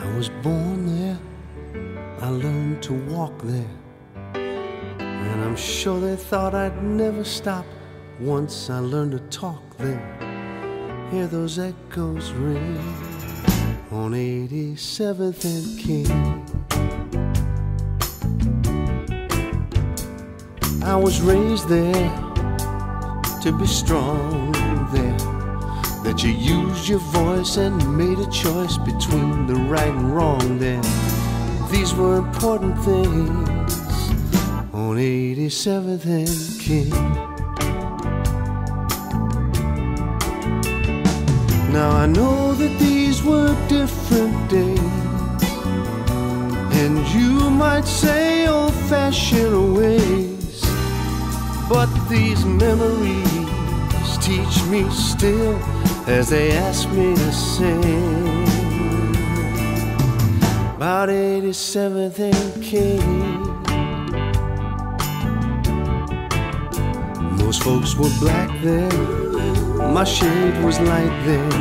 I was born there, I learned to walk there, and I'm sure they thought I'd never stop once I learned to talk there. Hear those echoes ring on 87th and King. I was raised there to be strong there, that you used your voice and made a choice between the right and wrong there. These were important things on 87th and King. Now I know that these were different days, and you might say old-fashioned ways, but these memories teach me still as they ask me to sing about 87th and King. Most folks were black there, my shade was light then,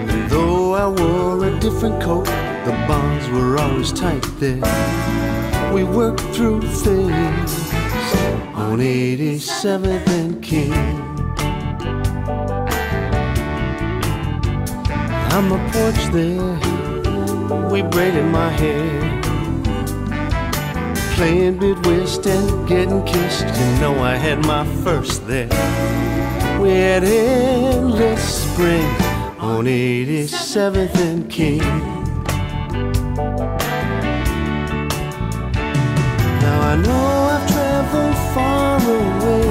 and though I wore a different coat, the bonds were always tight there. We worked through things on 87th and King. On my porch there, we braided my hair, playing bid-whist and getting kissed. You know I had my first there. We had endless spring on 87th and King. Now I know I've traveled far away,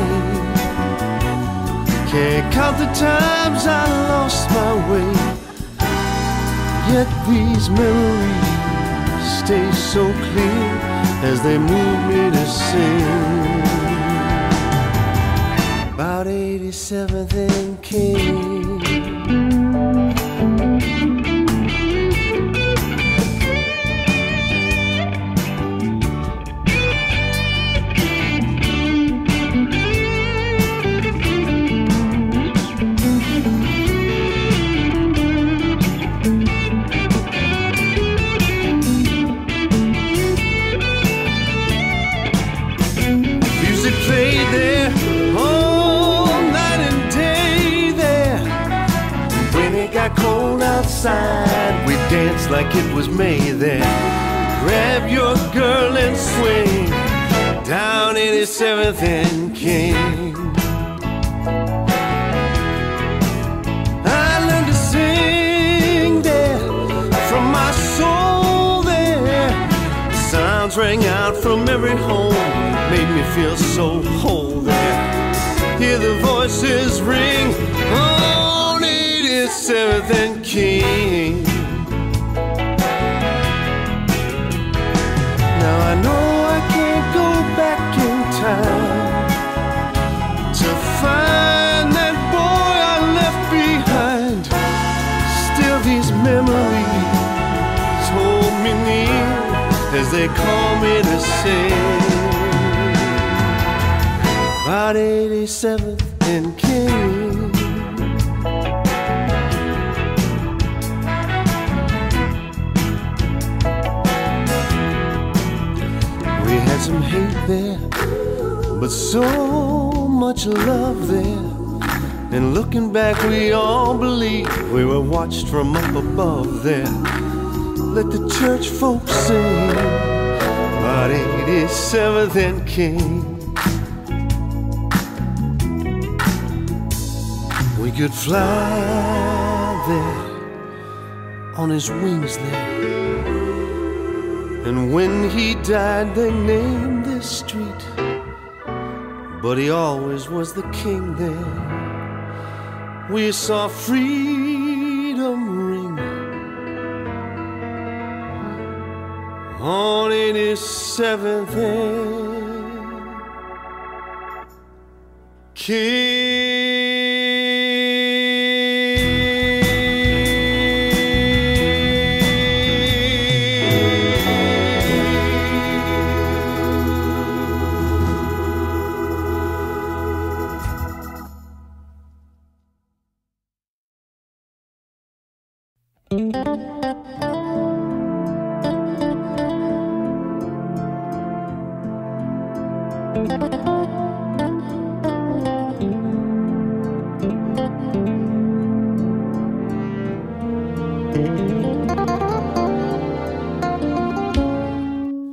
can't count the times I lost my way, yet these memories stay so clear as they move me to sing about 87th and King. Cold outside, we danced like it was May there. Grab your girl and swing down 87th and King. I learned to sing there from my soul there. The sounds rang out from every home, made me feel so whole there. Hear the voices ring on 87th and King. Now I know I can't go back in time to find that boy I left behind. Still these memories hold me near as they call me to sing about 87th and King. We had some hate there, but so much love there. And looking back, we all believed we were watched from up above there. Let the church folks sing about 87th and King. We could fly there on his wings there. And when he died, they named this street, but he always was the king there. We saw freedom ring on 87th and King.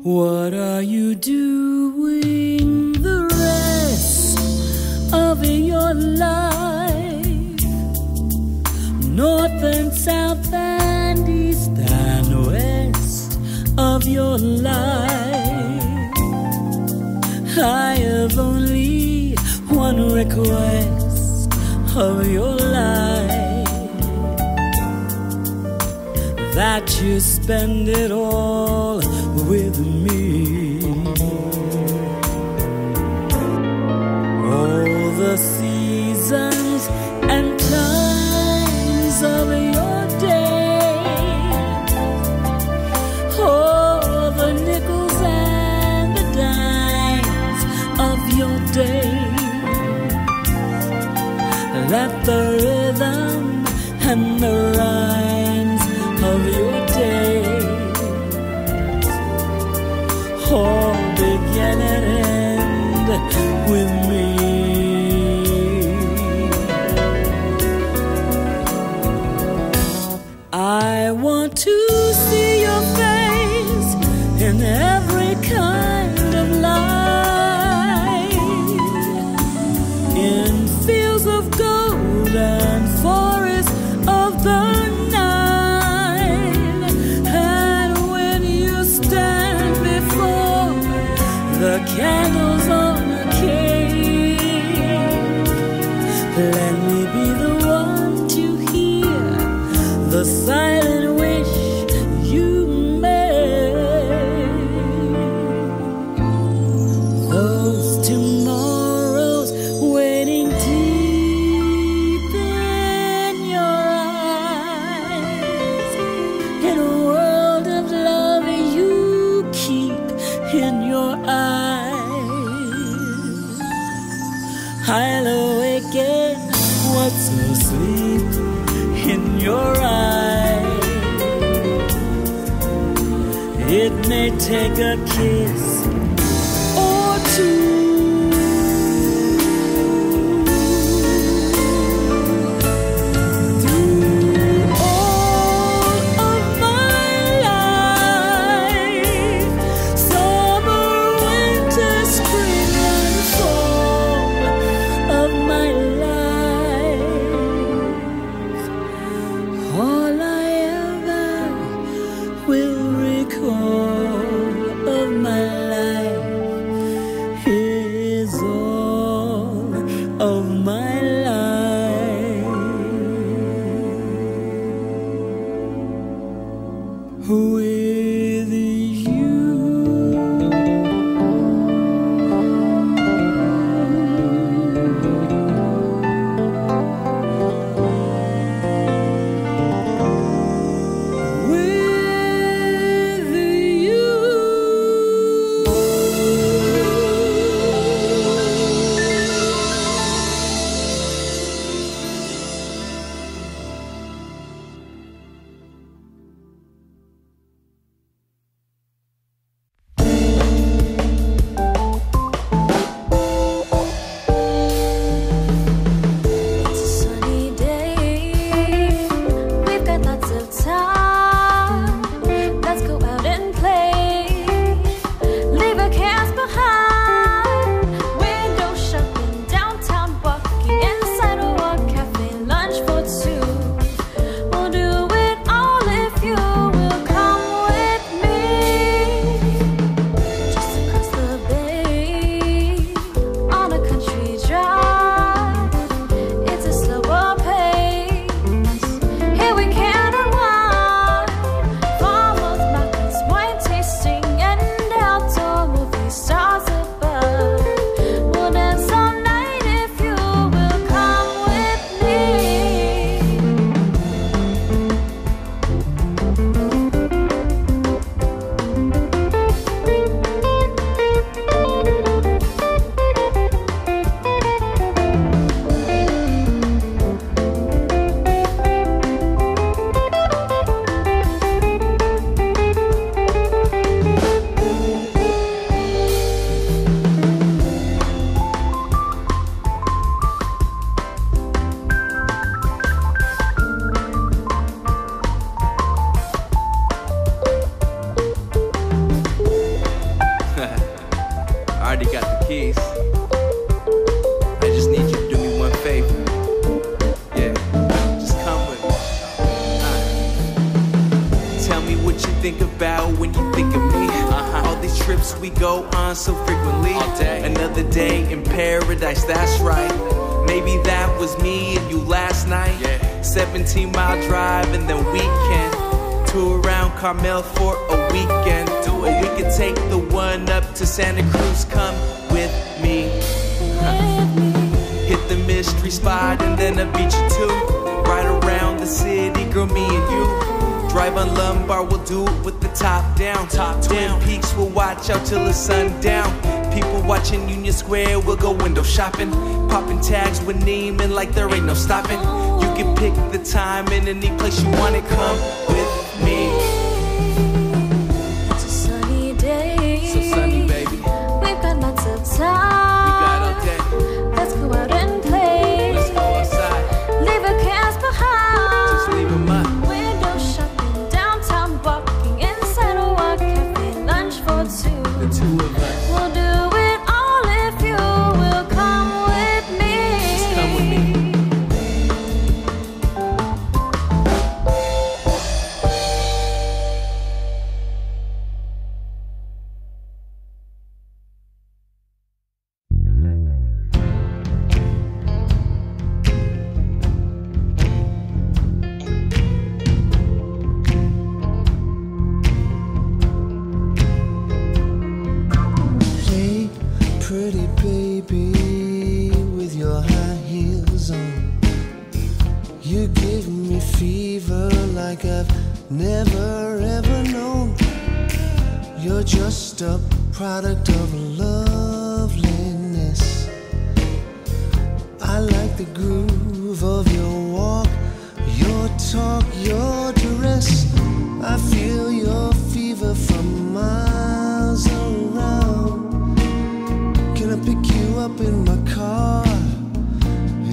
What are you doing the rest of your life? North and south and east and west of your life. I have only one request of your life, that you spend it all with me. All the seasons and times of your day, all the nickels and the dimes of your day. Let the rhythm and the rhymes of your day all begin and end with me. I want to see your face in every kind of light, in fields of gold and forests of the Nile. And when you stand before the candles on a cake, let me be the one to hear the silent wish you make. Those tomorrows waiting deep in your eyes, in a world of love you keep in your eyes. I'll awaken what's asleep in your eyes. It may take a kiss or two. Through all of my life, summer, winter, spring, and fall of my life, all I ever will recall of my life. trips we go on so frequently. All day. Another day in paradise, that's right. Maybe that was me and you last night. 17-mile drive and then weekend. Tour around Carmel for a weekend. Or we could take the one up to Santa Cruz. Come with me. Hit the mystery spot and then a beach or two. Ride around the city, girl, me and you. Drive on Lombard, we'll do it with the top down. Twin Peaks, we'll watch out till the sun down. People watching Union Square, we'll go window shopping. Popping tags with Neiman like there ain't no stopping. You can pick the time in any place you wanna come with me. It's a sunny day. So sunny, baby. We've got lots of time. We got all day. Let's go out and play. Let's go outside. Leave our cares behind. Just leave them up. Window shopping, downtown walking, inside a walk cafe, lunch for two. The two of us. We'll do it all if you will come with me. Just come with me. Hey, pretty baby, with your high heels on. You give me fever like I've never ever known. You're just a product of loveliness. I like the groove of your walk, your talk, your dress. I feel your fever from miles around. Can I pick you up in my car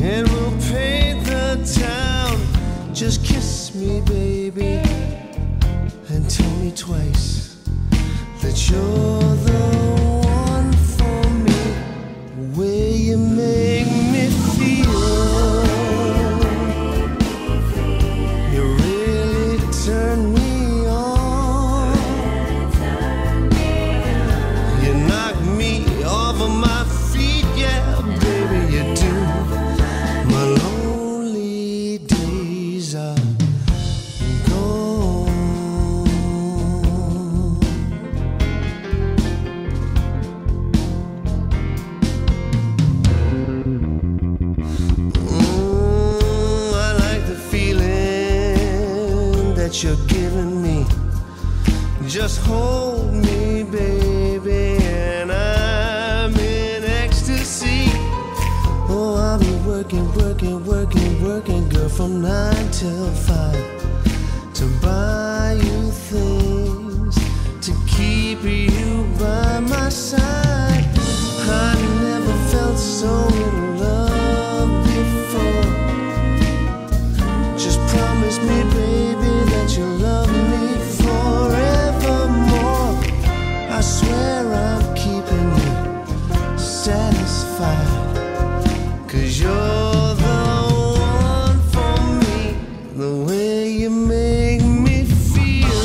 and we'll paint the town? Just kiss me, baby, and tell me twice that you're the one for me. The way you make me feel, you really turn me on. You knock me off of my feet, yeah, baby, you do. My lonely days are gone. I like the feeling that you're giving me. Just hold me, baby, and I'm in ecstasy. Oh, I'll be working, girl, from 9 till 5 to buy you things, to keep you by my side. I never felt so in love before. Just promise me, baby, that you'll love me forevermore. I swear I'm keeping you satisfied, 'cause you're the one for me. The way you make me feel,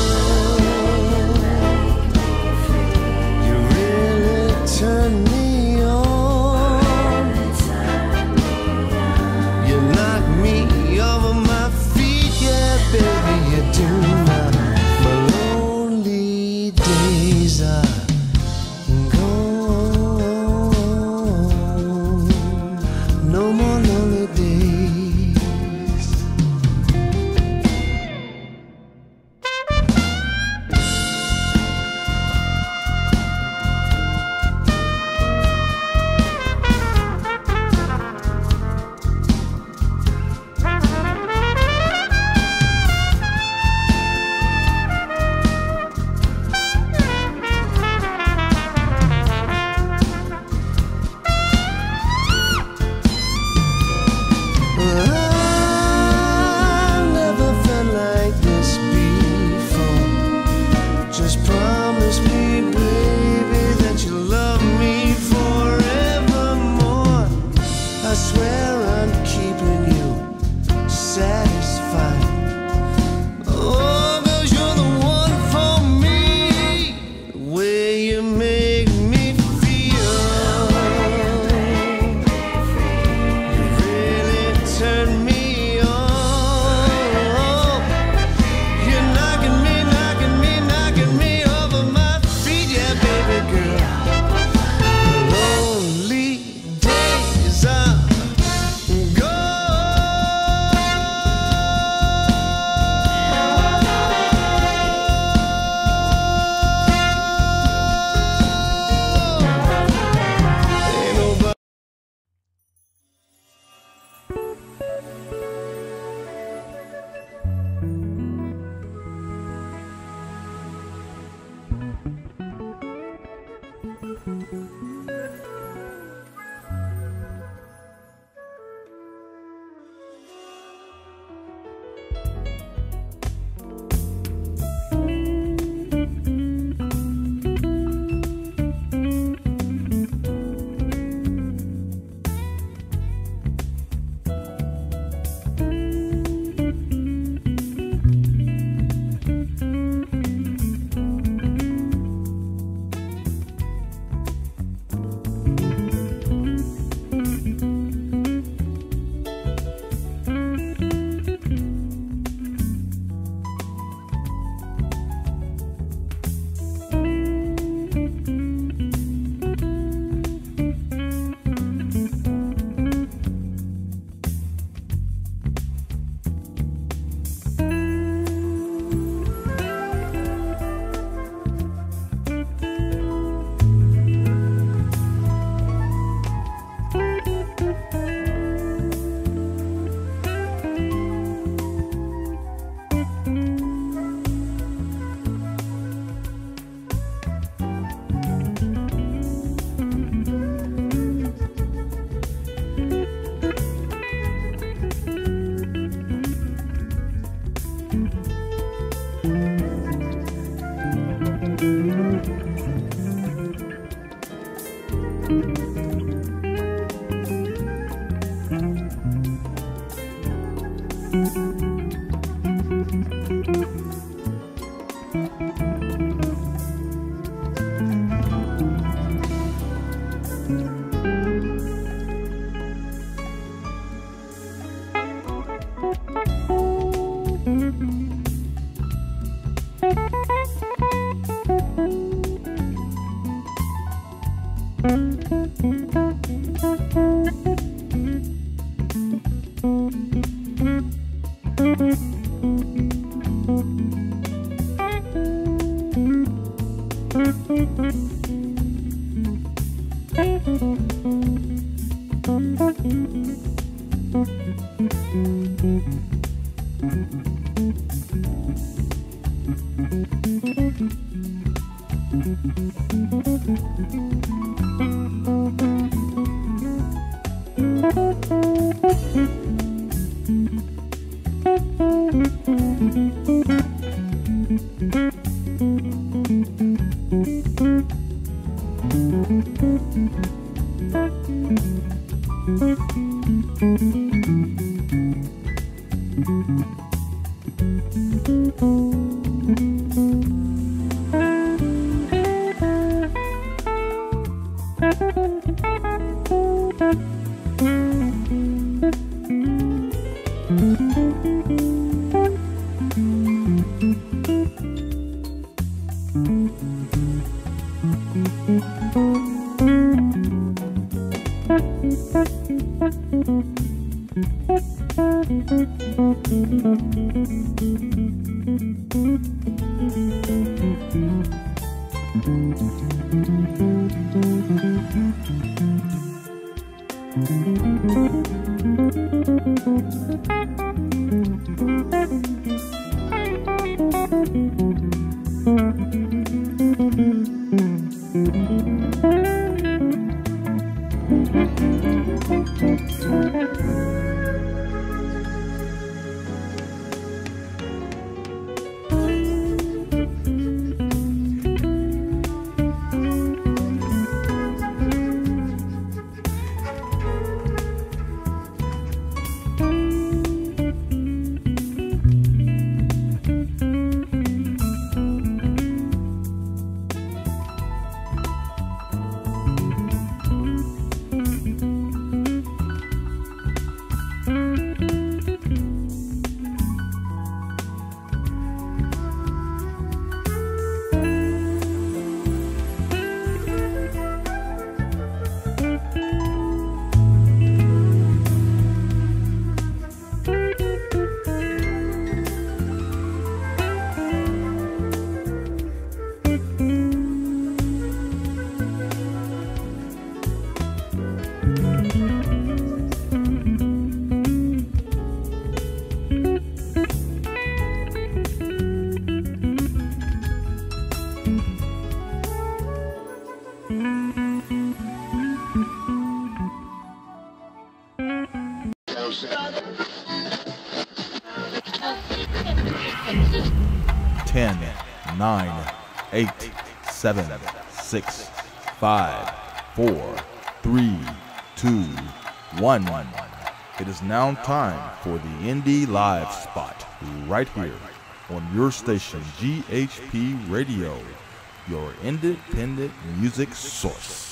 Nine, 8, 7, 6, 5, 4, 3, 2, 1. It is now time for the Indie Live Spot right here on your station GHP Radio, your independent music source.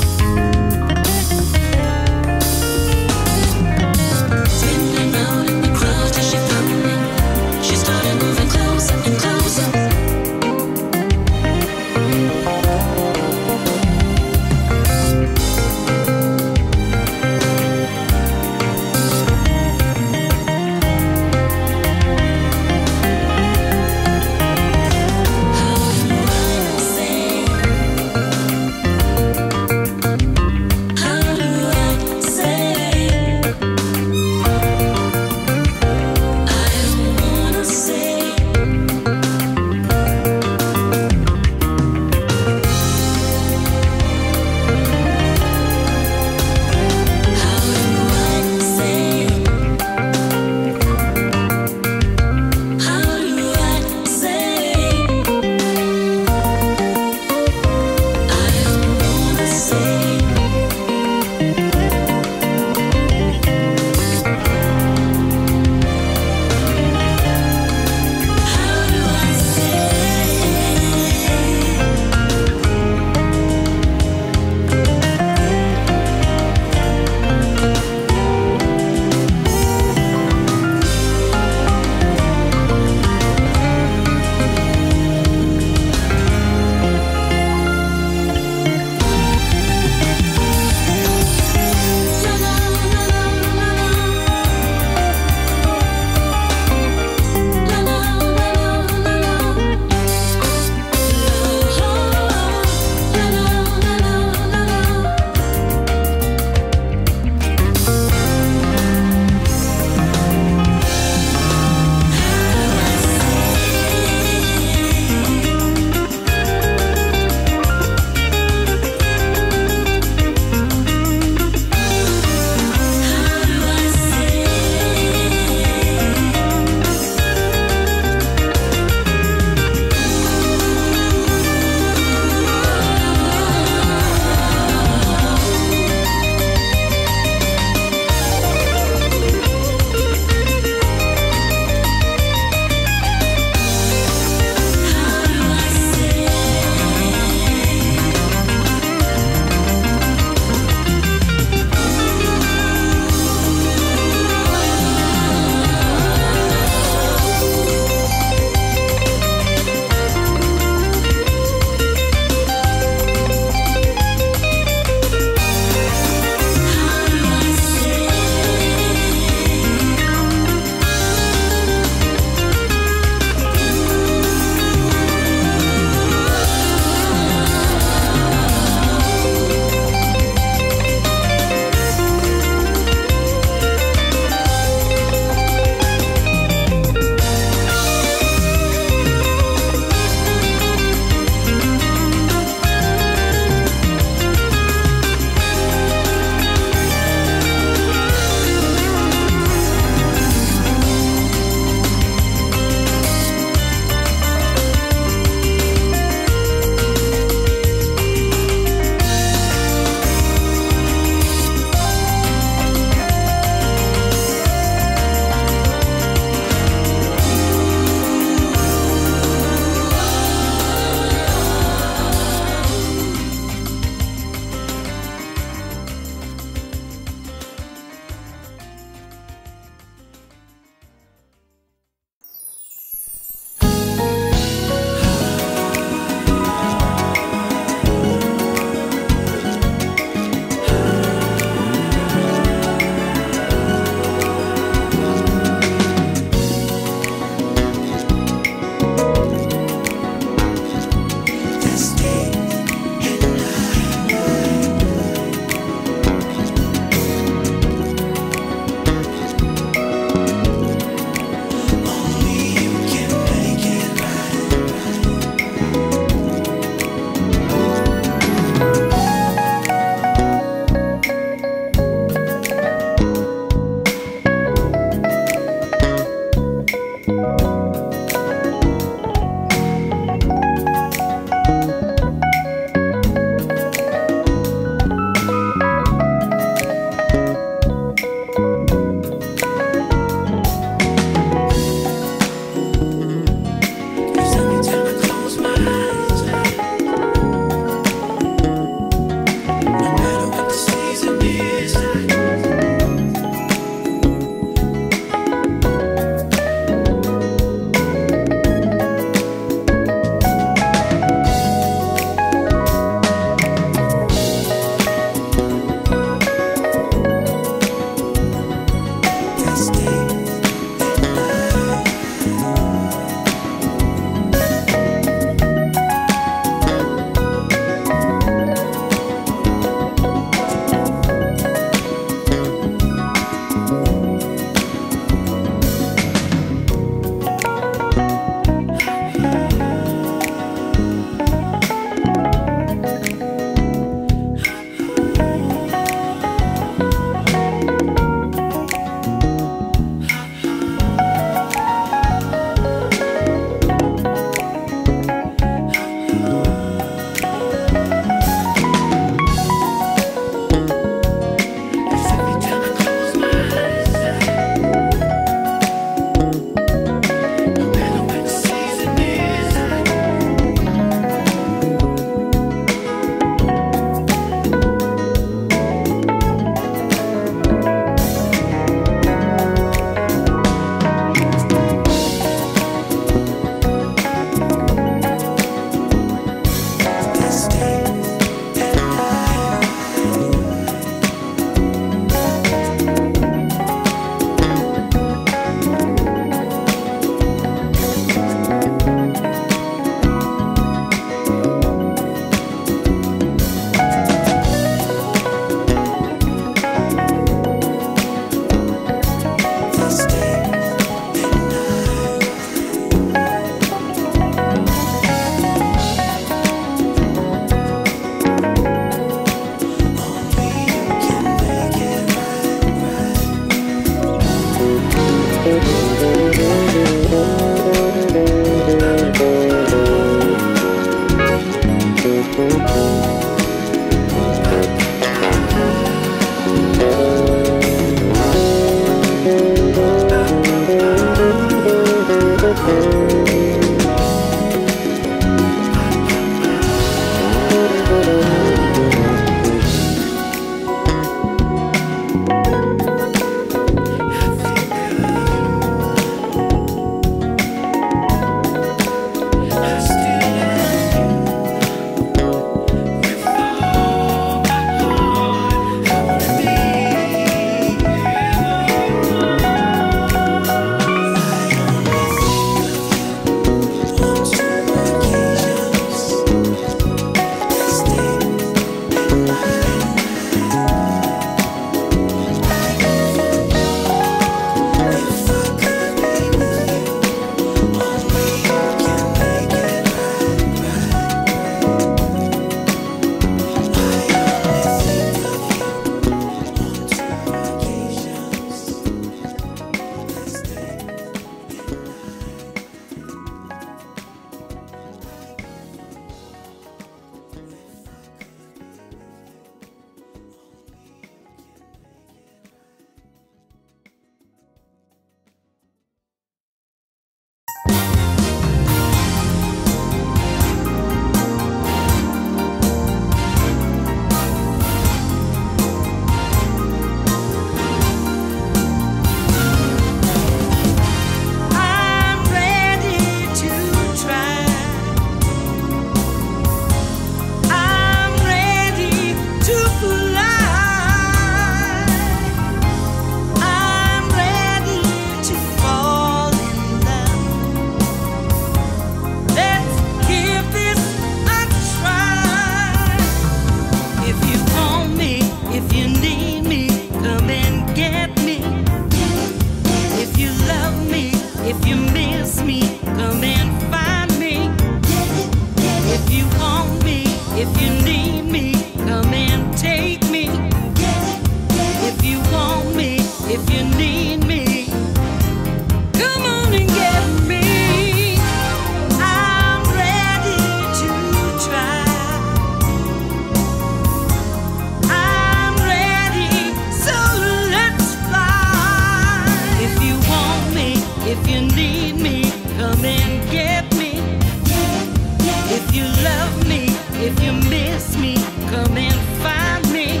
you love me, if you miss me, come and find me.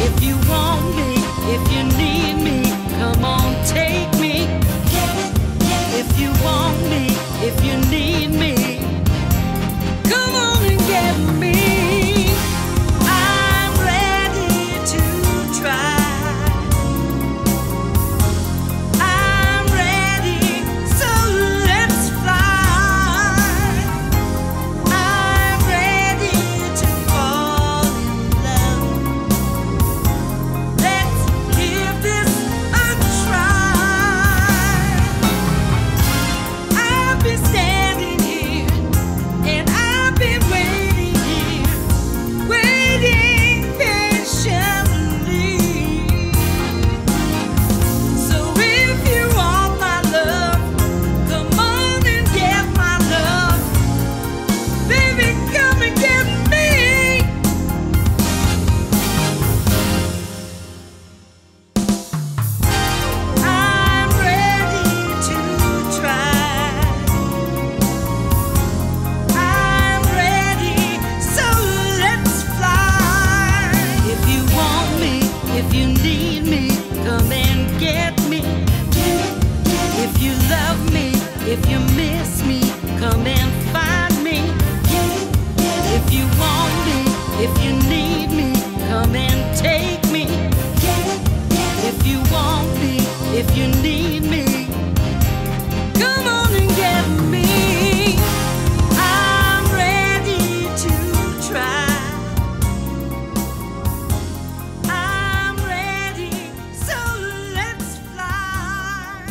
If you want me, if you need me, come on, take me. If you want me, if you need me, come on and get me. I'm ready to try. I'm ready, so let's fly. I'm ready to fall in love. Let's give this a try. I've been standing here and I've been waiting here, waiting patiently. So if you want my love, come on and get my love. Baby, come and get me. I'm ready to try. I'm ready, so let's fly. If you want me, if you need me, come and get me. If you love me, if you miss me, come and find me. If you want me, if you need me, come and take me. If you want me, if you need me, come on and get me. I'm ready to try. I'm ready, so let's fly.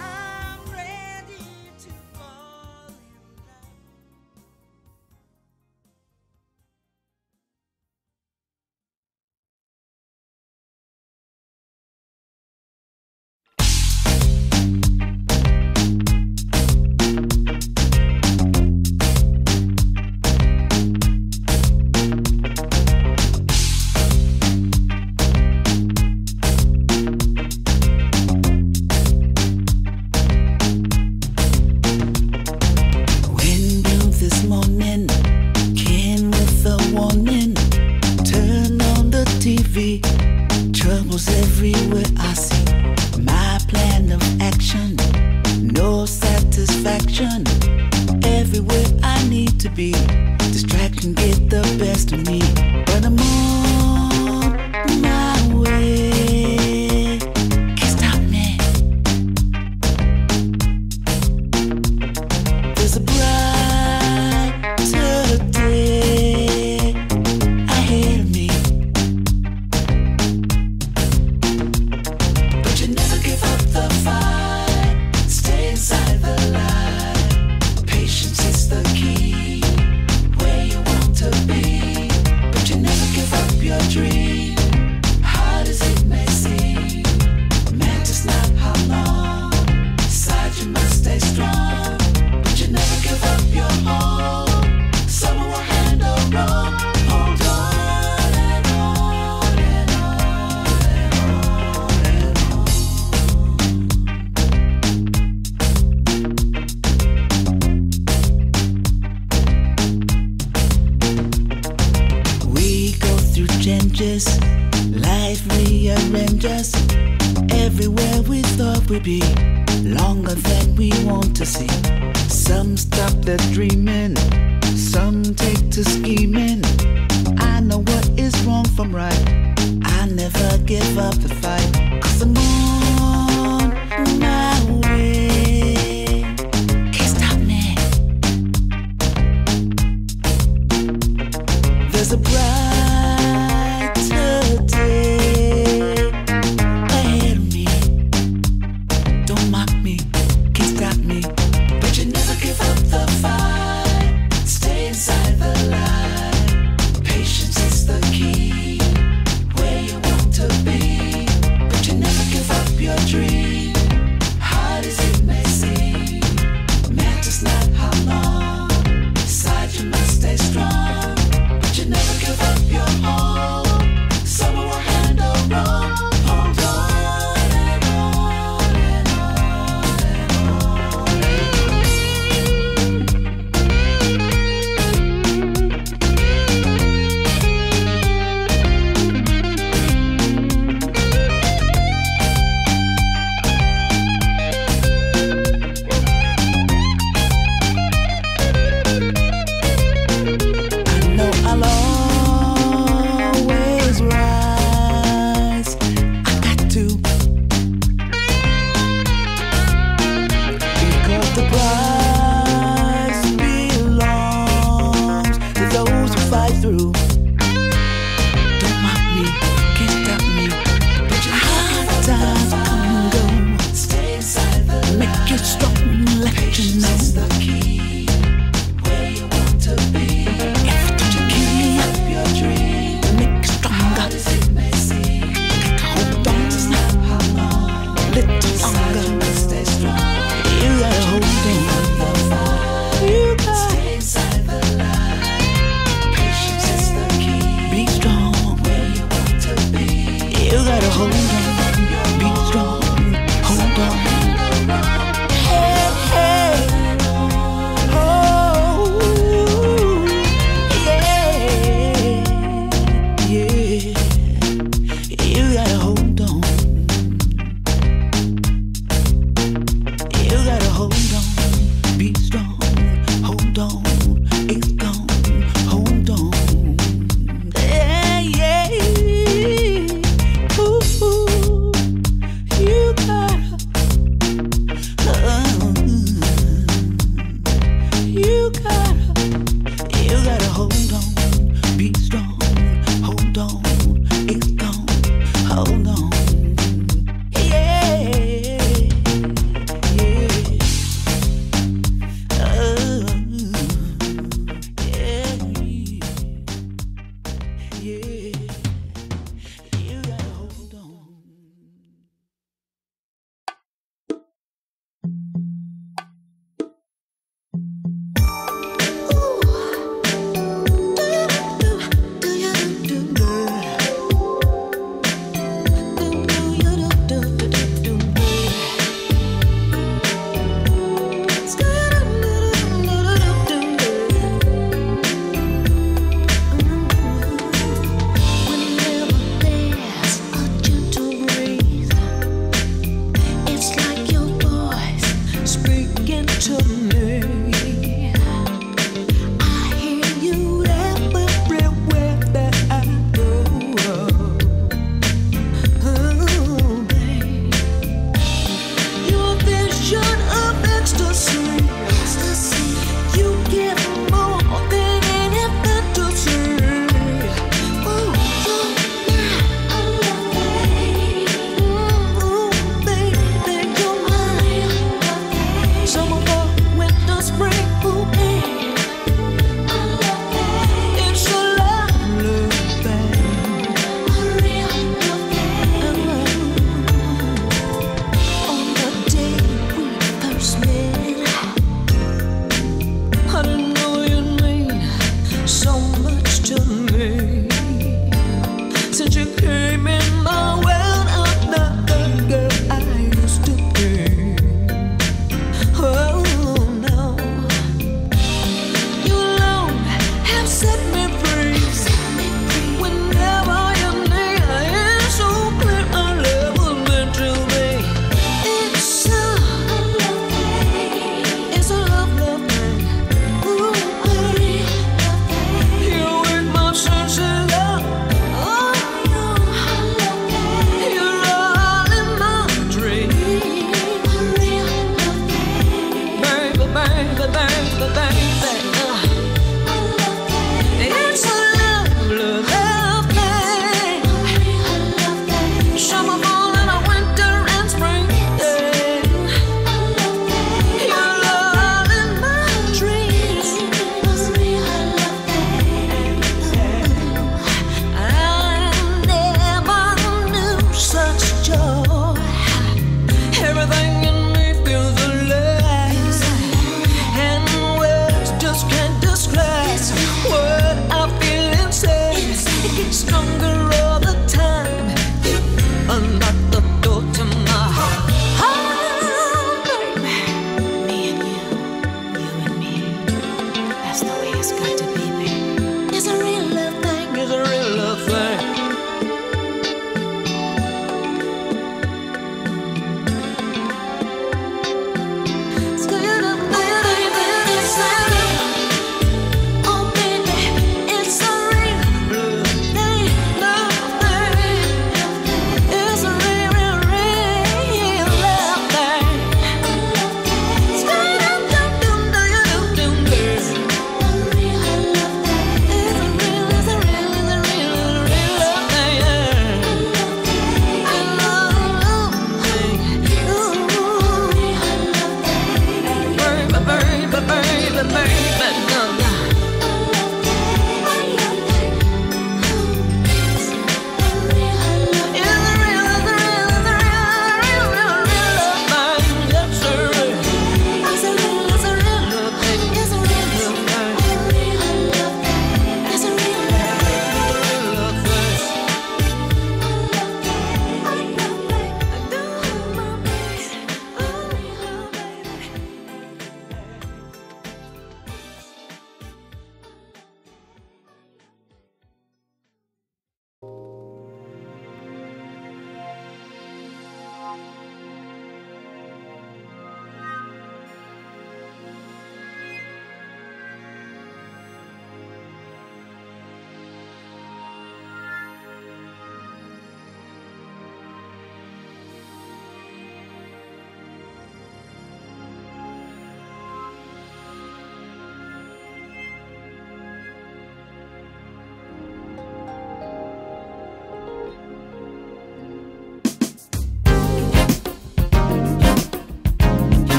I'm ready to fall in love. Wind blew this morning, came with a warning. Turn on the TV, troubles everywhere I see. My plan of action, no satisfaction. Everywhere I need to be, distraction get the best of me. But I'm on my way, can't stop me. There's a brighter day ahead of me. But you never give up the fight, stay inside the light. Patience is the key, where you want to be. But you never give up your dream, hard as it may seem. Man, just not how long, inside you must stay strong. But you never give up your hope, someone will handle wrong. Hold on and on and on and on and on. We go through changes, life rearranges. Everywhere we thought we'd be, longer than we want to see. Some stop their dreaming, some take to scheming. I know what is wrong from right, I never give up the fight. 'Cause I'm on my way, can't stop me. There's a brighter day ahead of me. Don't mock me, can't stop me. But you never give up the fight, stay inside the light. Patience is the key, where you want to be. But you never give up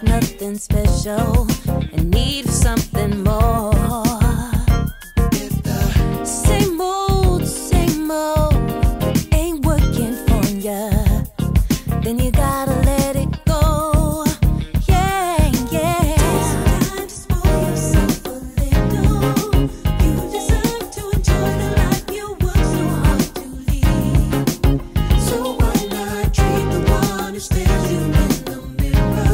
Nothing special and need for something more. Same old, ain't working for ya. Then you gotta let it go. Yeah, yeah. Take some time to spoil yourself a little. You deserve to enjoy the life you work so hard to lead. So why not treat the one who stares you in the mirror?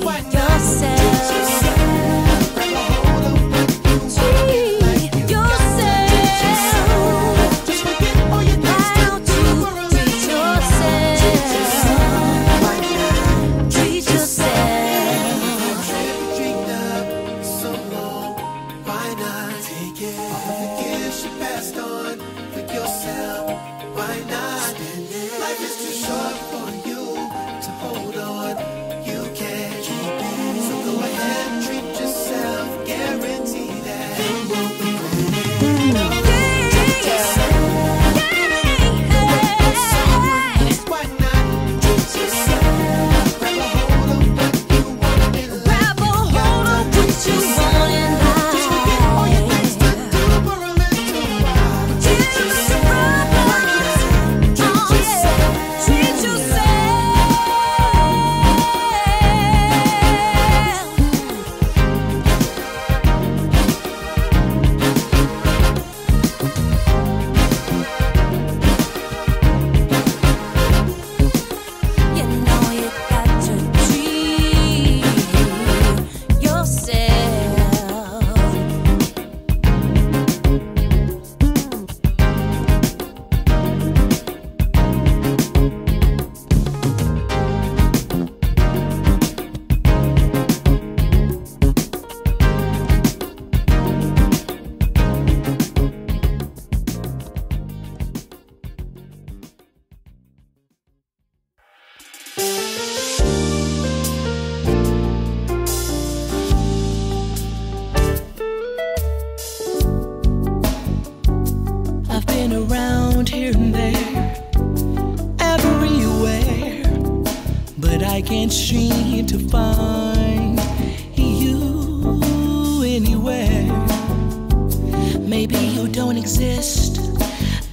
Why trying to find you anywhere. Maybe you don't exist,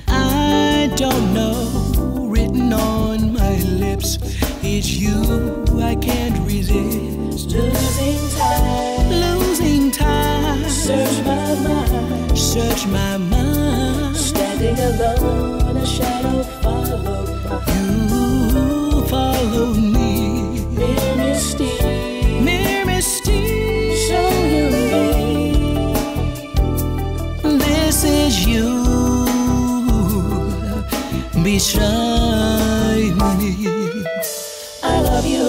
I don't know. Written on my lips, it's you I can't resist. Losing time, search my mind, standing alone, a shadow followed by you, followed me. Mere mystique, show you me. This is you beside me. I love you.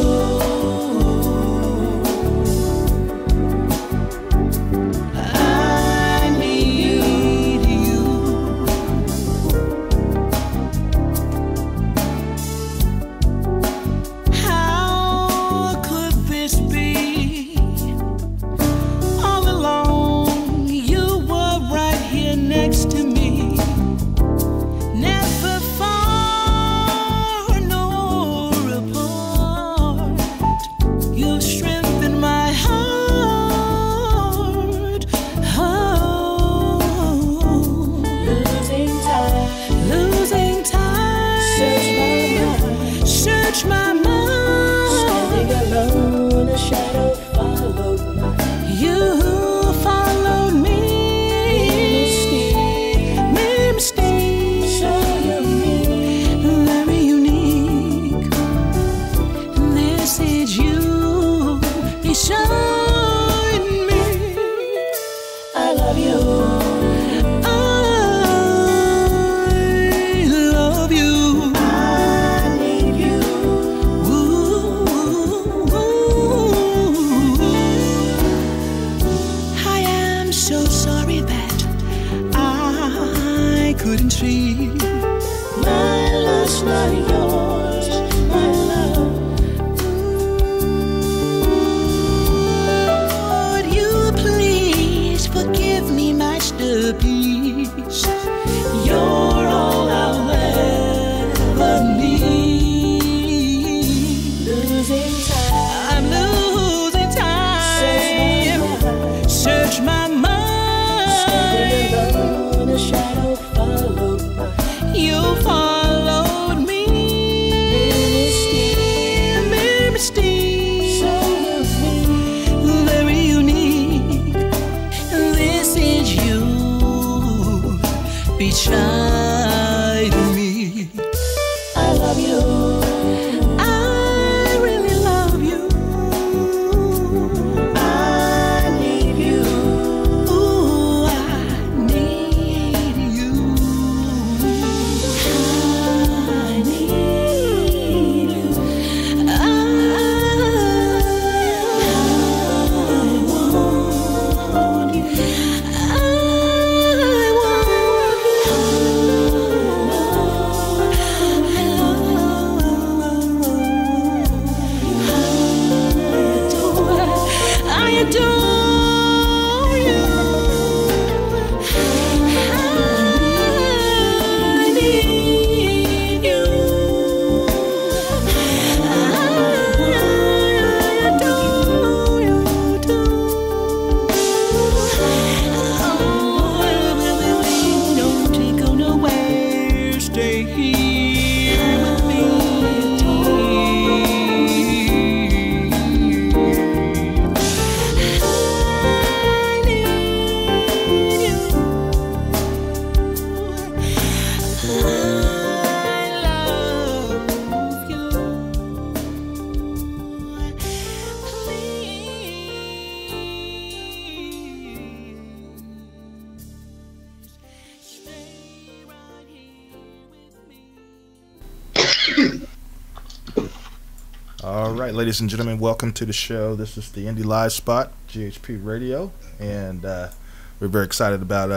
All right, ladies and gentlemen, welcome to the show. This is the Indie Live Spot, GHP Radio, and we're very excited about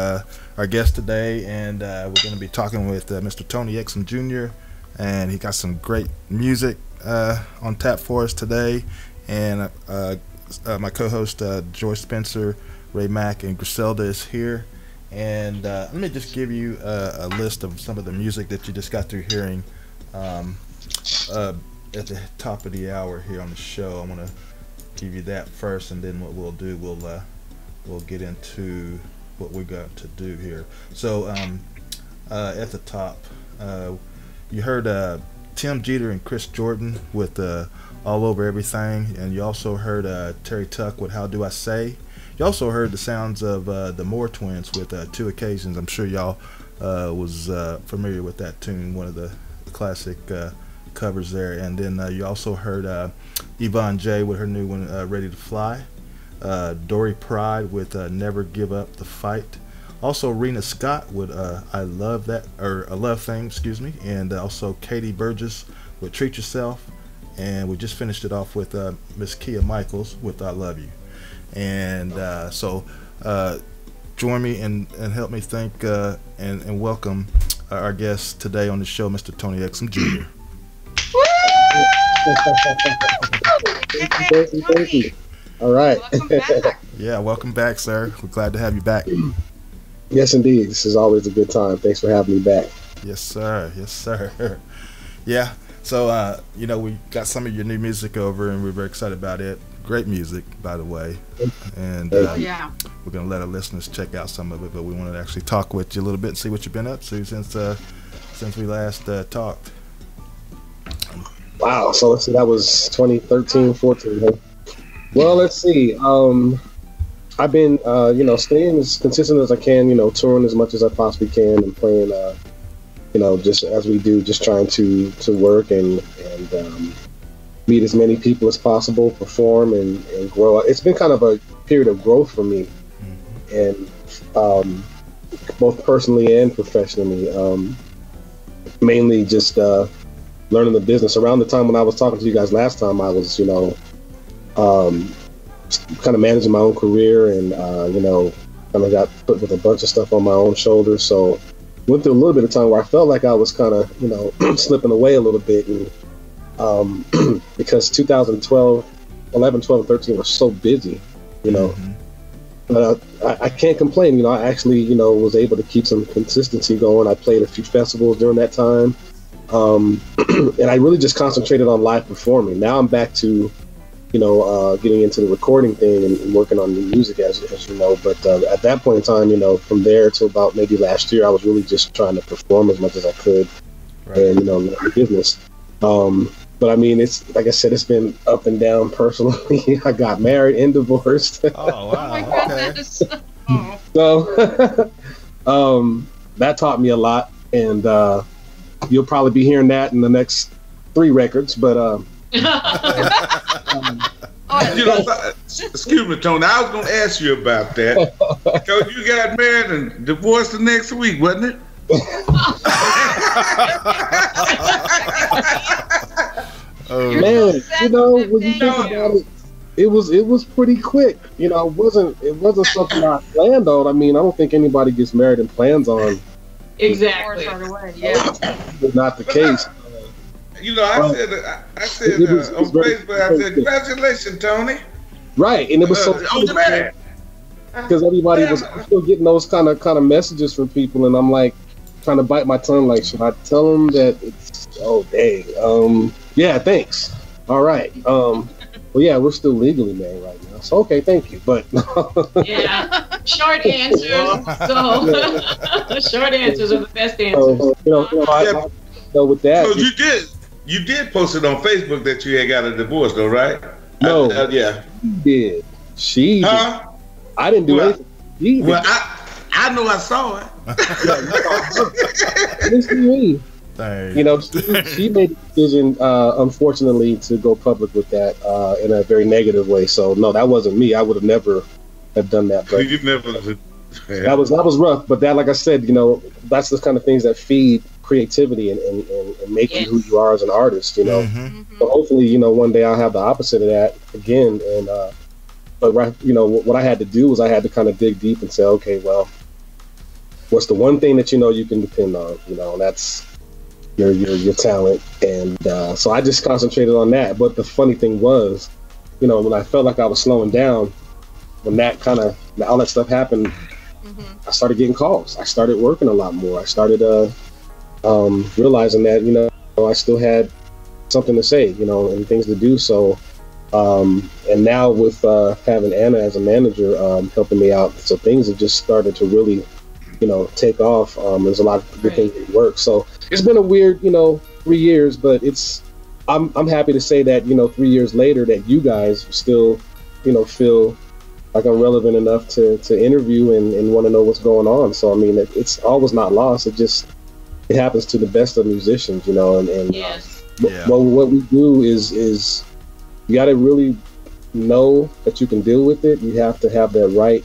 our guest today, and we're going to be talking with Mr. Tony Exum Jr., and he got some great music on tap for us today, and my co-host Joyce Spencer Ray MAC and Griselda is here, and let me just give you a list of some of the music that you just got through hearing. at the top of the hour here on the show. I want to give you that first, and then what we'll do, we'll get into what we got to do here. So at the top, you heard Tim Jeter and Chris Jordan with All Over Everything, and you also heard Terry Tuck with How Do I Say. You also heard the sounds of the Moore Twins with Two Occasions. I'm sure y'all was familiar with that tune, one of the classic covers there. And then you also heard Yvonne J with her new one, Ready to Fly. Dory Pride with Never Give Up the Fight. Also Rena Scott with I Love That, or A Love Thing, excuse me. And also Katie Burgess with Treat Yourself. And we just finished it off with Miss Kia Michaels with I Love You. And so join me and help me thank and welcome our guest today on the show, Mr. Tony Exum Jr. Thank you. All right. Yeah, welcome back, sir. We're glad to have you back. Yes, indeed. This is always a good time. Thanks for having me back. Yes, sir. Yes, sir. Yeah. So, we got some of your new music over, and we're very excited about it. Great music, by the way. And we're going to let our listeners check out some of it, but we want to actually talk with you a little bit and see what you've been up to since we last talked. Wow. So let's see, that was 2013, 14. Huh? Well, let's see. I've been, staying as consistent as I can, touring as much as I possibly can and playing, just as we do, just trying to work and meet as many people as possible, perform and grow. It's been kind of a period of growth for me, and both personally and professionally. Mainly just learning the business. Around the time when I was talking to you guys last time, I was, kind of managing my own career and, kind of got put with a bunch of stuff on my own shoulders. So went through a little bit of time where I felt like I was kind of, slipping away a little bit. And because 2012, 11, 12, and 13 were so busy, But I can't complain. I actually, was able to keep some consistency going. I played a few festivals during that time. And I really just concentrated on live performing. Now I'm back to, getting into the recording thing and working on the music, as you know. But at that point in time, from there to about maybe last year, I was really just trying to perform as much as I could, and learn the business. But I mean, it's like I said, it's been up and down personally. I got married and divorced. Oh wow! Oh my goodness. So that taught me a lot, and you'll probably be hearing that in the next 3 records. But excuse me, Tony. I was going to ask you about that because you got married and divorced the next week, wasn't it? Man, when you think about it, it was pretty quick. It wasn't something I planned on. I mean, I don't think anybody gets married and plans on. Exactly. It's not the case. I said on Facebook, I said, congratulations, Tony. Right, and it was so man. Because everybody was still getting those kind of messages from people, and I'm like trying to bite my tongue. Like, should I tell them that it's yeah, thanks. All right. Well, yeah, we're still legally married right now, so okay, thank you. But yeah, short answers. So short answers are the best answers. With that, so you did post it on Facebook that you had got a divorce, though, right? No, yeah, she did. I didn't do anything. I know I saw it. Listen to me. She made the decision, unfortunately, to go public with that in a very negative way. So no, that wasn't me. I would have never have done that. But you never. That was rough. But that, like I said, that's the kind of things that feed creativity and make you who you are as an artist. So hopefully, one day I'll have the opposite of that again. And but what I had to do was I had to kind of dig deep and say, okay, well, what's the one thing that you can depend on? And that's your talent. And so I just concentrated on that. But the funny thing was, when I felt like I was slowing down, when that all that stuff happened, I started getting calls. I started working a lot more. I started realizing that I still had something to say, you know, and things to do. So, and now with having Anna as a manager helping me out, so things have just started to really, you know, take off. There's a lot of good things that work. So it's been a weird, you know, 3 years, but I'm happy to say that, you know, 3 years later that you guys still, you know, feel like I'm relevant enough to interview and want to know what's going on. So I mean, it's always not lost. It happens to the best of musicians, you know, and Yes. well, what we do is you got to really know that you can deal with it. You have to have that right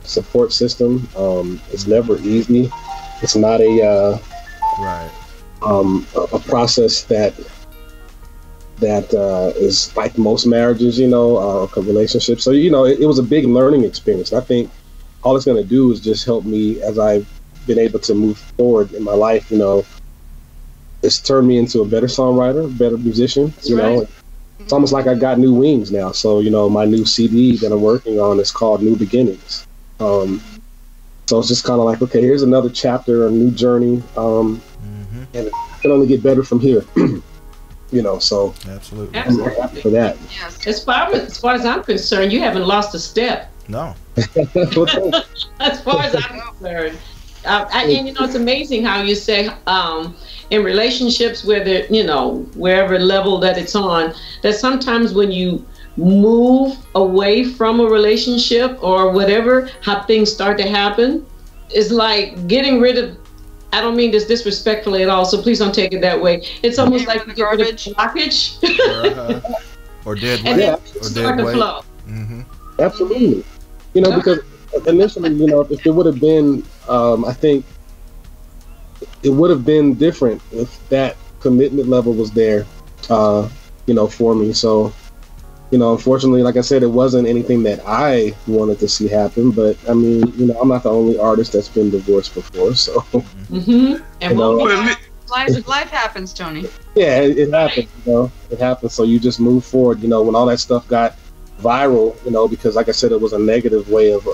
support system. It's never easy. It's not a process that is like most marriages, you know, relationships. So, you know, it was a big learning experience. I think all it's going to do is just help me as I've been able to move forward in my life, you know. It's turned me into a better songwriter, better musician, you know. It's almost like I got new wings now. So, you know, my new CD that I'm working on is called New Beginnings. So it's just kind of like, okay, here's another chapter, a new journey, and it can only get better from here. You know, so absolutely. I'm happy for that. Yes. As far as I'm concerned, you haven't lost a step. No. As far as I'm concerned. And you know, it's amazing how you say in relationships, whether, you know, wherever level that it's on, that sometimes when you move away from a relationship or whatever, how things start to happen, is like getting rid of, I don't mean this disrespectfully at all, so please don't take it that way. It's almost like you get rid of blockage. or dead weight. And then Or start dead to weight. flow. Absolutely. You know, because initially, you know, if it would have been, I think it would have been different if that commitment level was there, you know, for me. So, you know, unfortunately, like I said, it wasn't anything that I wanted to see happen. But I mean, you know, I'm not the only artist that's been divorced before. So, And you know, Life happens, Tony. yeah, it happens. You know, it happens. So you just move forward. You know, when all that stuff got viral, you know, because like I said, it was a negative way of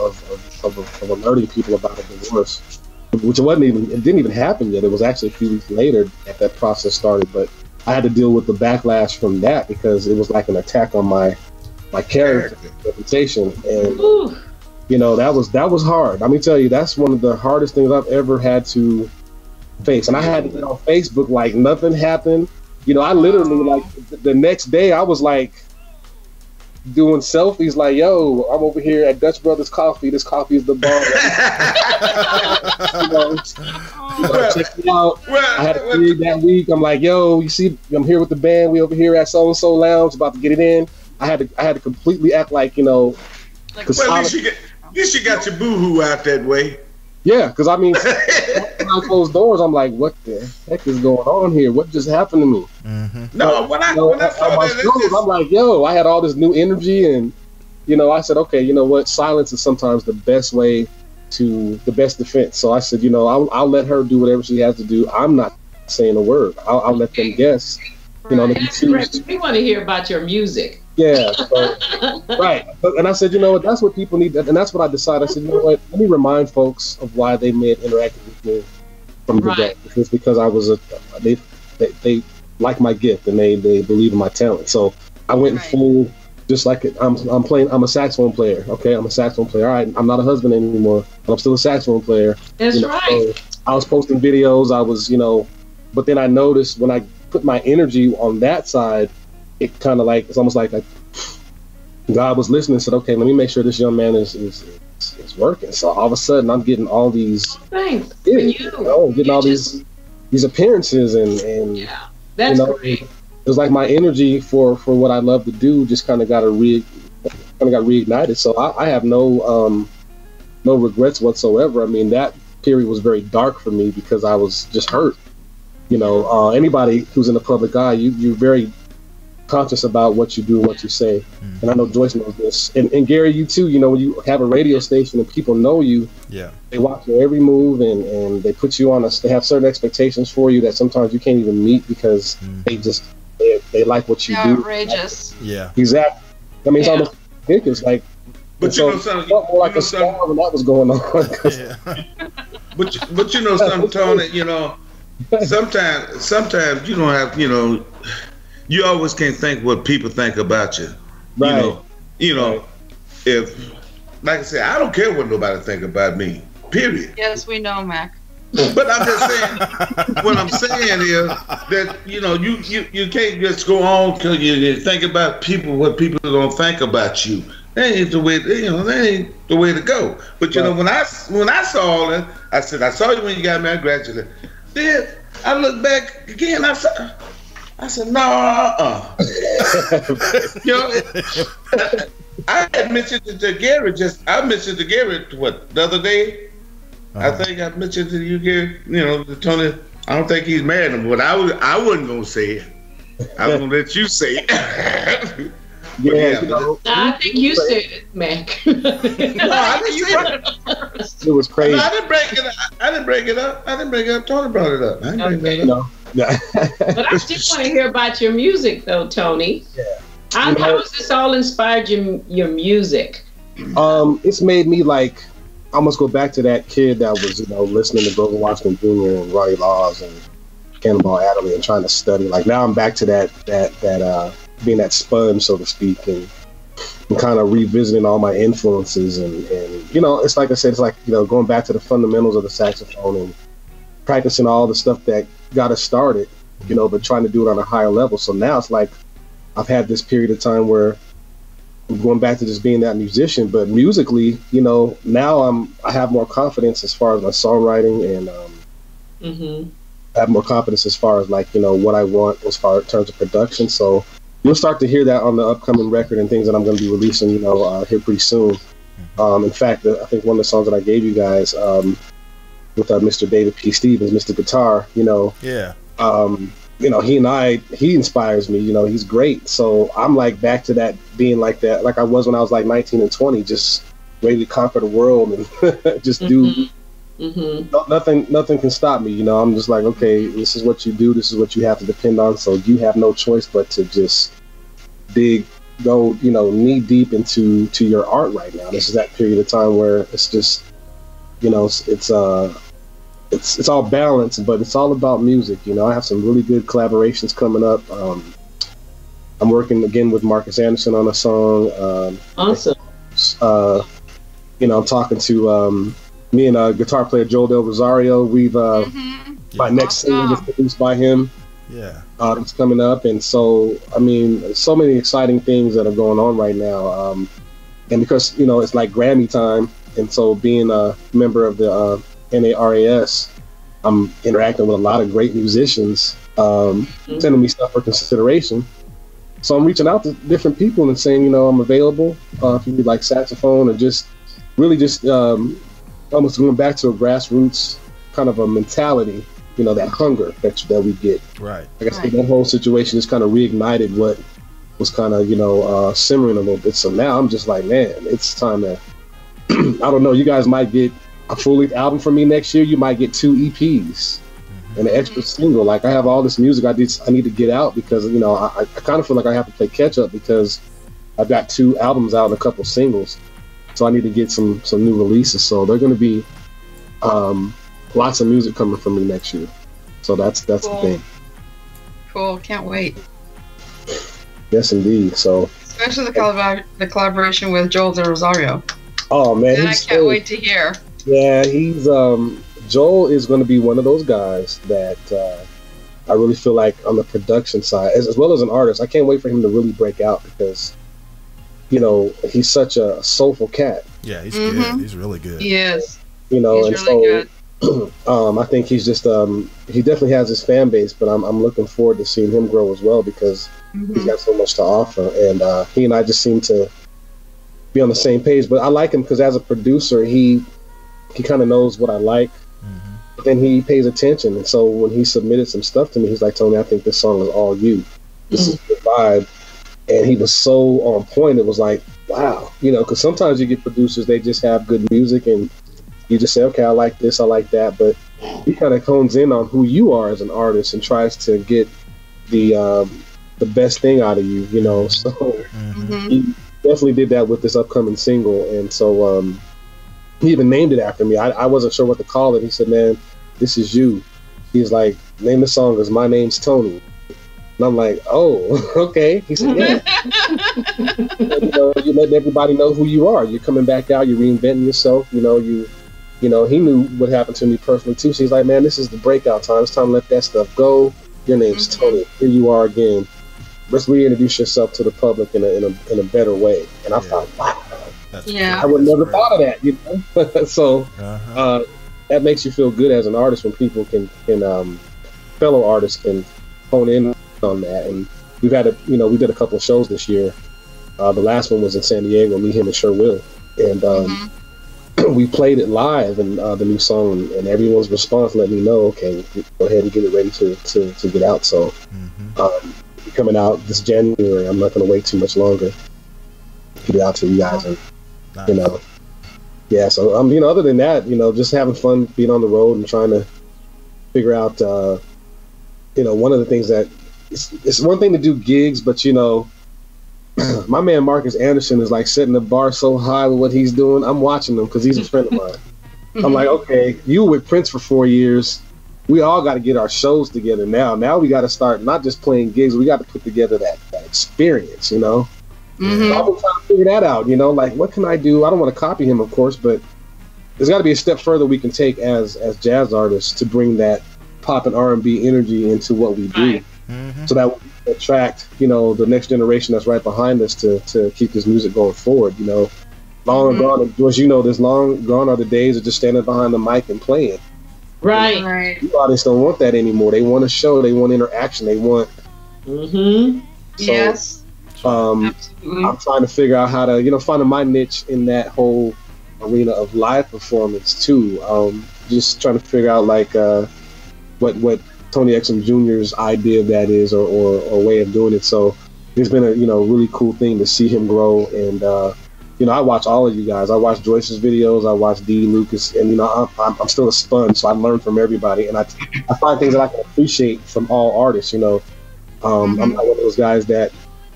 alerting people about a divorce, which it didn't even happen yet. It was actually a few weeks later that process started. But I had to deal with the backlash from that because it was like an attack on my character reputation, and you know, that was hard. Let me tell you, that's one of the hardest things I've ever had to face. And I had to get on Facebook like nothing happened. You know, I literally like the next day I was like doing selfies like, yo, I'm over here at Dutch Brothers Coffee. This coffee is the bomb. Check me out. I had a gig that week. I'm like, yo, you see, I'm here with the band. We over here at So and So Lounge, about to get it in. I had to completely act like, you know. Well, at least you got your boo-hoo out that way. Yeah, because I mean, behind closed doors, I'm like, what the heck is going on here? What just happened to me? No, when I saw that, I'm like, yo, I had all this new energy, and you know, I said, okay, you know what? Silence is sometimes the best defense. So I said, you know, I'll let her do whatever she has to do. I'm not saying a word. I'll let them guess. You know, we want to hear about your music. Yeah, so, right. And I said, you know what? That's what people need, and that's what I decided. I said, you know what? Let me remind folks of why they may have interacted with me from the get. It's because I was they like my gift and they believe in my talent. So I went full, just like I'm a saxophone player. Okay, I'm a saxophone player. All right, I'm not a husband anymore, but I'm still a saxophone player. That's right. So I was posting videos. I was, you know, but then I noticed when I put my energy on that side, it kind of like, it's almost like God was listening and said, okay, let me make sure this young man is working. So all of a sudden I'm getting all these getting all these appearances and that's you know, great. It was like my energy for what I love to do just kind of got reignited. So I have no regrets whatsoever. I mean, that period was very dark for me because I was just hurt. You know, anybody who's in the public eye, you're very conscious about what you do and what you say. And I know Joyce knows this. And Gary, you too, you know, when you have a radio station and people know you, they watch your every move and they put you on they have certain expectations for you that sometimes you can't even meet because they like what you do. Outrageous. Yeah. Exactly. I mean, it's almost ridiculous. Like, but you know something, more like a star when that was going on. But you know something, Tony, you know, sometimes you don't have, you know, you always can't think what people think about you. Right. You know, if, like I said, I don't care what nobody think about me. Period. Yes, we know, Mac. But I'm just saying, what I'm saying is that, you know, you can't just go on because you think about people, what people are gonna think about you. That ain't the way, that ain't the way to go. But you know, when I saw all that, I said, I saw you when you got married, gradually. Then I looked back again. I said, no, you know, I had mentioned it to Gary. I mentioned to Gary what the other day. I think I mentioned to you, Gary. You know, to Tony. I don't think he's mad at him, but I wasn't gonna say it. I was gonna let you say it. Yeah, I think you said it, Mac. No, I didn't say it. It was crazy. No, I didn't bring it up. Tony brought it up. I didn't bring it up. But I still want to hear about your music, though, Tony. Yeah. How has this all inspired your music? It's made me like almost go back to that kid that was, listening to Grover Washington Jr. and Ronnie Laws and Cannonball Adderley and trying to study. Like now I'm back to that being that sponge, so to speak, and kind of revisiting all my influences and it's like I said, it's like, going back to the fundamentals of the saxophone and practicing all the stuff that got us started, but trying to do it on a higher level. So now it's like I've had this period of time where I'm going back to just being that musician, but musically, now I have more confidence as far as my songwriting and I have more confidence as far as like, what I want as far in terms of production. So you'll start to hear that on the upcoming record and things that I'm going to be releasing, here pretty soon. In fact, I think one of the songs that I gave you guys with Mr. David P. Stevens, Mr. Guitar, he inspires me, he's great. So I'm like back to that, being like that, like I was when I was like 19 and 20, just ready to conquer the world and just do nothing can stop me. I'm just like, okay, this is what you do, this is what you have to depend on. So you have no choice but to just go knee deep into your art right now. This is that period of time where it's just, it's all balanced, but it's all about music. I have some really good collaborations coming up. I'm working again with Marcus Anderson on a song. Awesome. I'm talking to me and guitar player Joel Del Rosario. We've my next single is produced by him. Yeah, it's coming up, and so so many exciting things that are going on right now. And because it's like Grammy time, and so being a member of the NARAS, I'm interacting with a lot of great musicians, sending me stuff for consideration. So I'm reaching out to different people and saying, I'm available if you need like saxophone, and just really just almost going back to a grassroots kind of a mentality, that hunger that we get. Right. Like I said, that whole situation just kind of reignited what was kind of, simmering a little bit. So now I'm just like, man, it's time to, I don't know, you guys might get a full-length album from me next year. You might get 2 EPs and an extra single. Like I have all this music I need to get out because, I kind of feel like I have to play catch up because I've got 2 albums out and a couple singles. So I need to get some new releases. So they're going to be lots of music coming from me next year. So that's cool. The thing. Cool. Can't wait. Yes, indeed. So especially the collaboration with Joel De Rosario. Oh man, I can't wait to hear. Yeah, he's Joel is going to be one of those guys that I really feel like on the production side, as well as an artist, I can't wait for him to really break out because he's such a soulful cat. Yeah, he's good. He's really good. He is. And really so I think he's just he definitely has his fan base, but I'm looking forward to seeing him grow as well because he's got so much to offer, and he and I just seem to be on the same page. But I like him because as a producer, he kind of knows what I like, but then he pays attention. And so when he submitted some stuff to me, he's like, Tony, I think this song is all you. This is the vibe. And he was so on point. It was like, wow, because sometimes you get producers, they just have good music and you just say, okay, I like this, I like that. But he kind of hones in on who you are as an artist and tries to get the best thing out of you, So he definitely did that with this upcoming single. And so he even named it after me. I wasn't sure what to call it. He said, man, this is you. He's like, name the song as My Name's Tony. And I'm like, oh, okay. He said, yeah. And, you're letting everybody know who you are. You're coming back out. You're reinventing yourself. He knew what happened to me personally too. So he's like, man, this is the breakout time. It's time to let that stuff go. Your name's Tony. Here you are again. Let's reintroduce yourself to the public in a better way. And I thought, wow, I would never thought of that. So that makes you feel good as an artist when people can fellow artists can hone in on that. And we've had we did a couple of shows this year. The last one was in San Diego, me, him, and Sure Will, and we played it live and the new song, and everyone's response let me know, okay, go ahead and get it ready to get out. So coming out this January, I'm not going to wait too much longer to get it out to you guys, and so other than that, just having fun being on the road and trying to figure out, one of the things that it's one thing to do gigs, but my man Marcus Anderson is like setting the bar so high with what he's doing. I'm watching him because he's a friend of mine. I'm like, okay, you were with Prince for 4 years. We all got to get our shows together now. Now we got to start not just playing gigs. We got to put together that experience, So I've been trying to figure that out, like what can I do? I don't want to copy him, of course, but there's got to be a step further we can take as jazz artists to bring that pop and R&B energy into what we do, so that we attract, the next generation that's right behind us to keep this music going forward. Long gone, Joyce, there's long gone are the days of just standing behind the mic and playing. Right. People artists don't want that anymore. They want a show. They want interaction. They want. Yes. I'm trying to figure out how to, find my niche in that whole arena of live performance too. Just trying to figure out what Tony Exum Jr.'s idea of that is, or way of doing it. So it's been a really cool thing to see him grow. And I watch all of you guys. I watch Joyce's videos. I watch D. Lucas, and I'm still a sponge, so I learn from everybody, and I find things that I can appreciate from all artists. I'm not one of those guys that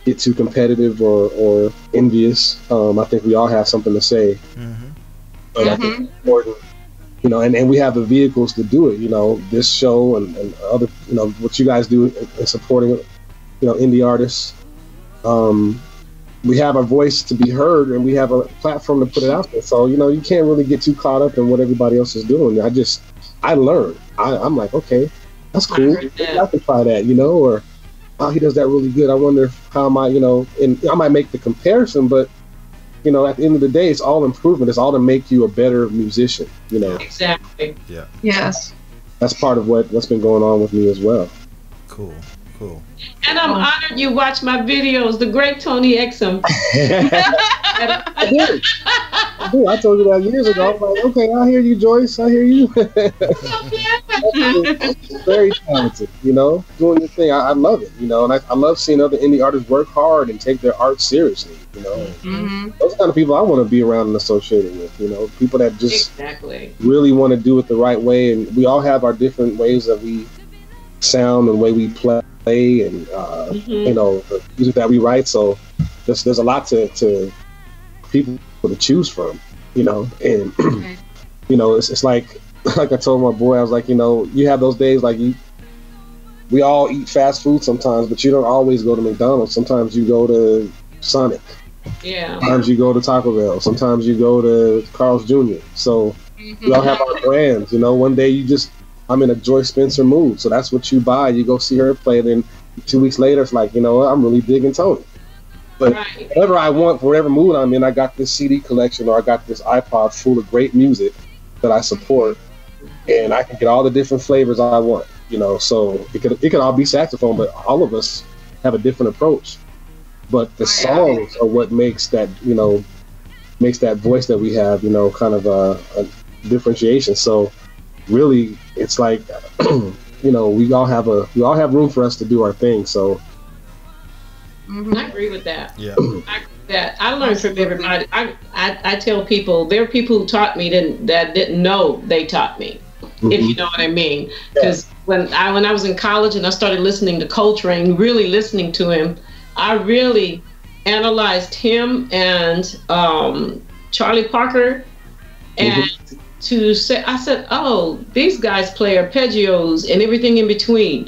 get too competitive or envious. I think we all have something to say, but I think it's important. And we have the vehicles to do it, this show and other, what you guys do in supporting, indie artists. We have a voice to be heard, and we have a platform to put it out there. So, you can't really get too caught up in what everybody else is doing. I learn. I'm like, okay, that's cool. I can try that, or, oh, he does that really good. I wonder how am I, and I might make the comparison, but at the end of the day, it's all improvement. It's all to make you a better musician, Exactly. Yeah. Yes. That's part of what's been going on with me as well. Cool. And I'm honored you watch my videos, the great Tony Exum. I do. I told you that years ago. I'm like, okay, I hear you, Joyce. I hear you. Very talented, doing your thing. I love it, and I love seeing other indie artists work hard and take their art seriously, Those are kind of people I want to be around and associated with, people that just really want to do it the right way. And we all have our different ways that we sound and the way we play and the music that we write. So there's a lot to people to choose from, and it's like I told my boy, I was like, you have those days we all eat fast food sometimes, but you don't always go to McDonald's. Sometimes you go to Sonic. Yeah. Sometimes you go to Taco Bell. Sometimes you go to Carl's Jr. So we all have our brands. One day I'm in a Joyce Spencer mood, so that's what you buy. You go see her play, then 2 weeks later, it's like, I'm really digging Tony. But whatever I want, for whatever mood I'm in, I got this CD collection or I got this iPod full of great music that I support, and I can get all the different flavors I want. So it could all be saxophone, but all of us have a different approach. But the songs are what makes that, makes that voice that we have, kind of a differentiation. So really, it's like, we all have room for us to do our thing. So I agree with that. Yeah. I learned from everybody. I tell people there are people who taught me that didn't know they taught me, if you know what I mean. Because when I was in college and I started listening to Coltrane, really listening to him, I really analyzed him and Charlie Parker, and I said, oh, these guys play arpeggios and everything in between.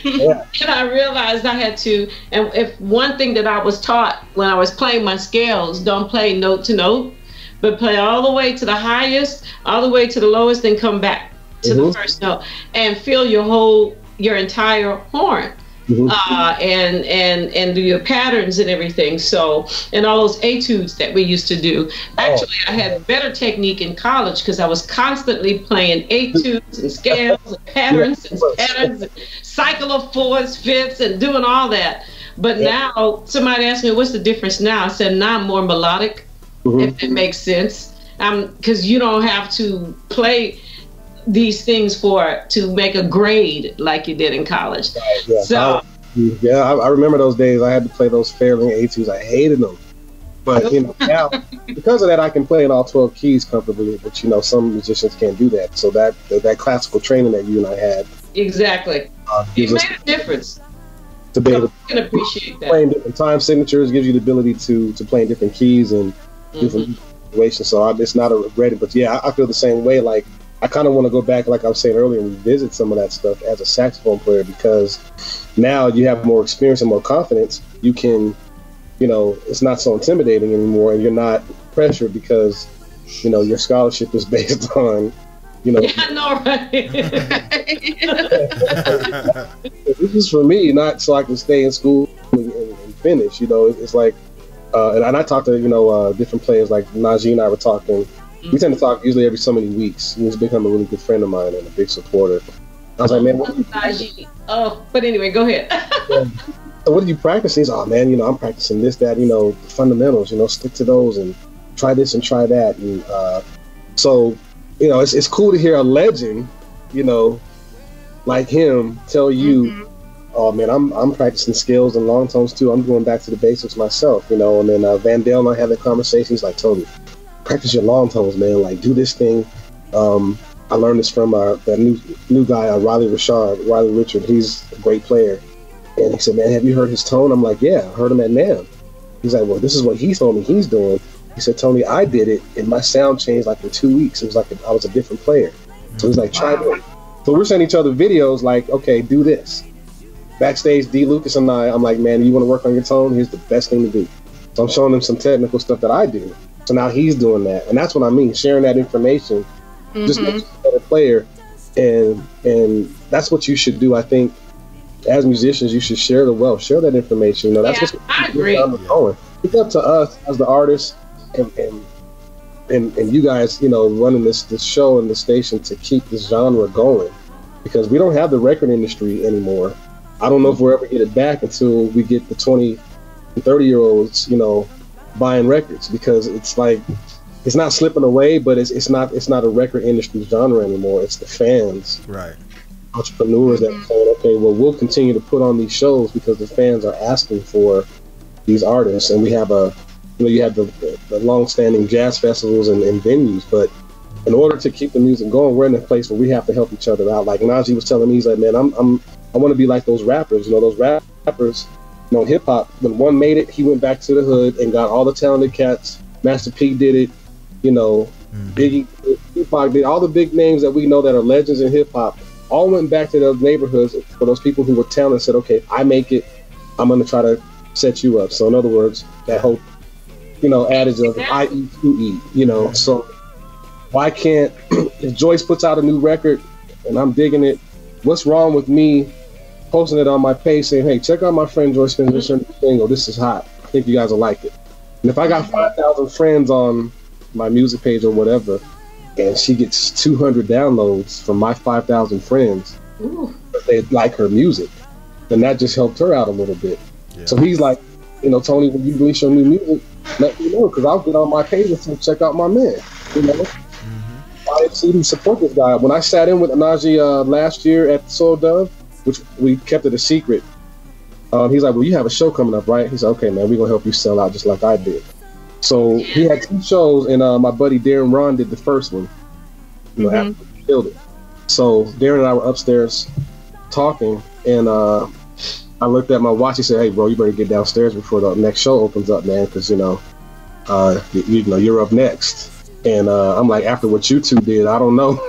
Yeah. And I realized I had to, and if one thing that I was taught when I was playing my scales, don't play note to note, but play all the way to the highest, all the way to the lowest, and come back to the first note, and feel your entire horn. And do your patterns and everything. So, and all those etudes that we used to do. Actually, I had better technique in college because I was constantly playing etudes and scales and patterns and cycle of fourths, fifths, and doing all that. But now, somebody asked me, what's the difference now? I said, now I'm more melodic, if it makes sense. Because you don't have to play these things to make a grade like you did in college. So I remember those days. I had to play those Fairlane etudes. I hated them, but now because of that, I can play in all 12 keys comfortably. But some musicians can't do that. So that classical training that you and I had exactly it made a difference. To be able to appreciate that. Playing different time signatures gives you the ability to play in different keys and different situations. So it's not a regret. But yeah, I feel the same way. Like, I kind of want to go back, like I was saying earlier, and revisit some of that stuff as a saxophone player, because now you have more experience and more confidence. You can, it's not so intimidating anymore, and you're not pressured because, your scholarship is based on, Yeah, I know, right? This is for me, not so I can stay in school and finish. It's like, and I talked to, different players, like Najee and I were talking. We tend to talk usually every so many weeks. He's become a really good friend of mine and a big supporter. I was like, man, but anyway, go ahead. So what do you practice? He's, oh man, I'm practicing this, that, the fundamentals, stick to those and try this and try that. And so, it's cool to hear a legend, like him tell you, oh man, I'm practicing scales and long tones too. I'm going back to the basics myself, and then Vandale and I had that conversation. He's like, Tony, practice your long tones, man. Like, do this thing. I learned this from that new guy, Riley Richard. He's a great player. And he said, man, have you heard his tone? I'm like, yeah, I heard him at NAMM. He's like, well, this is what he told me he's doing. He said, Tony, I did it, and my sound changed like in 2 weeks. It was like I was a different player. So he's like, try it. So we're sending each other videos like, okay, do this. Backstage, D. Lucas and I'm like, man, you want to work on your tone? Here's the best thing to do. So I'm showing him some technical stuff that I do. So now he's doing that, and that's what I mean. Sharing that information just makes you a better player, and that's what you should do. I think as musicians, you should share the wealth, share that information. That's what's I agree. Going. It's up to us as the artists and you guys, running this show and the station to keep this genre going, because we don't have the record industry anymore. I don't know if we'll ever get it back until we get the 20 and 30-year-olds, buying records, because it's like it's not slipping away, but it's not a record industry genre anymore. It's the fans, right? Entrepreneurs that are saying, okay, well, we'll continue to put on these shows because the fans are asking for these artists, and we have you have the long-standing jazz festivals and venues, but in order to keep the music going, we're in a place where we have to help each other out. Like Najee was telling me, he's like, man, I want to be like those rappers. Those rappers. Hip hop, when one made it, he went back to the hood and got all the talented cats. Master P did it, Biggie, Tupac did, all the big names that we know that are legends in hip hop, all went back to those neighborhoods for those people who were talented and said, okay, if I make it, I'm going to try to set you up. So in other words, that whole, adage of I eat, you eat, so why can't, if Joyce puts out a new record and I'm digging it, what's wrong with me posting it on my page saying, hey, check out my friend Joyce Spencer single. This is hot. I think you guys will like it. And if I got 5,000 friends on my music page or whatever, and she gets 200 downloads from my 5,000 friends, but they like her music, then that just helped her out a little bit. Yeah. So he's like, Tony, when you release your new music, let me know, because I'll get on my page and say, check out my man. I see support this guy. When I sat in with Najee last year at Soul Dove, which we kept it a secret, he's like, well, you have a show coming up, right? He's like, okay, man, we're going to help you sell out just like I did. So he had 2 shows, and my buddy Darren Ron did the first one, after he killed it. So Darren and I were upstairs talking, and I looked at my watch. He said, hey, bro, you better get downstairs before the next show opens up, man, because, you're up next. And I'm like, after what you two did, I don't know.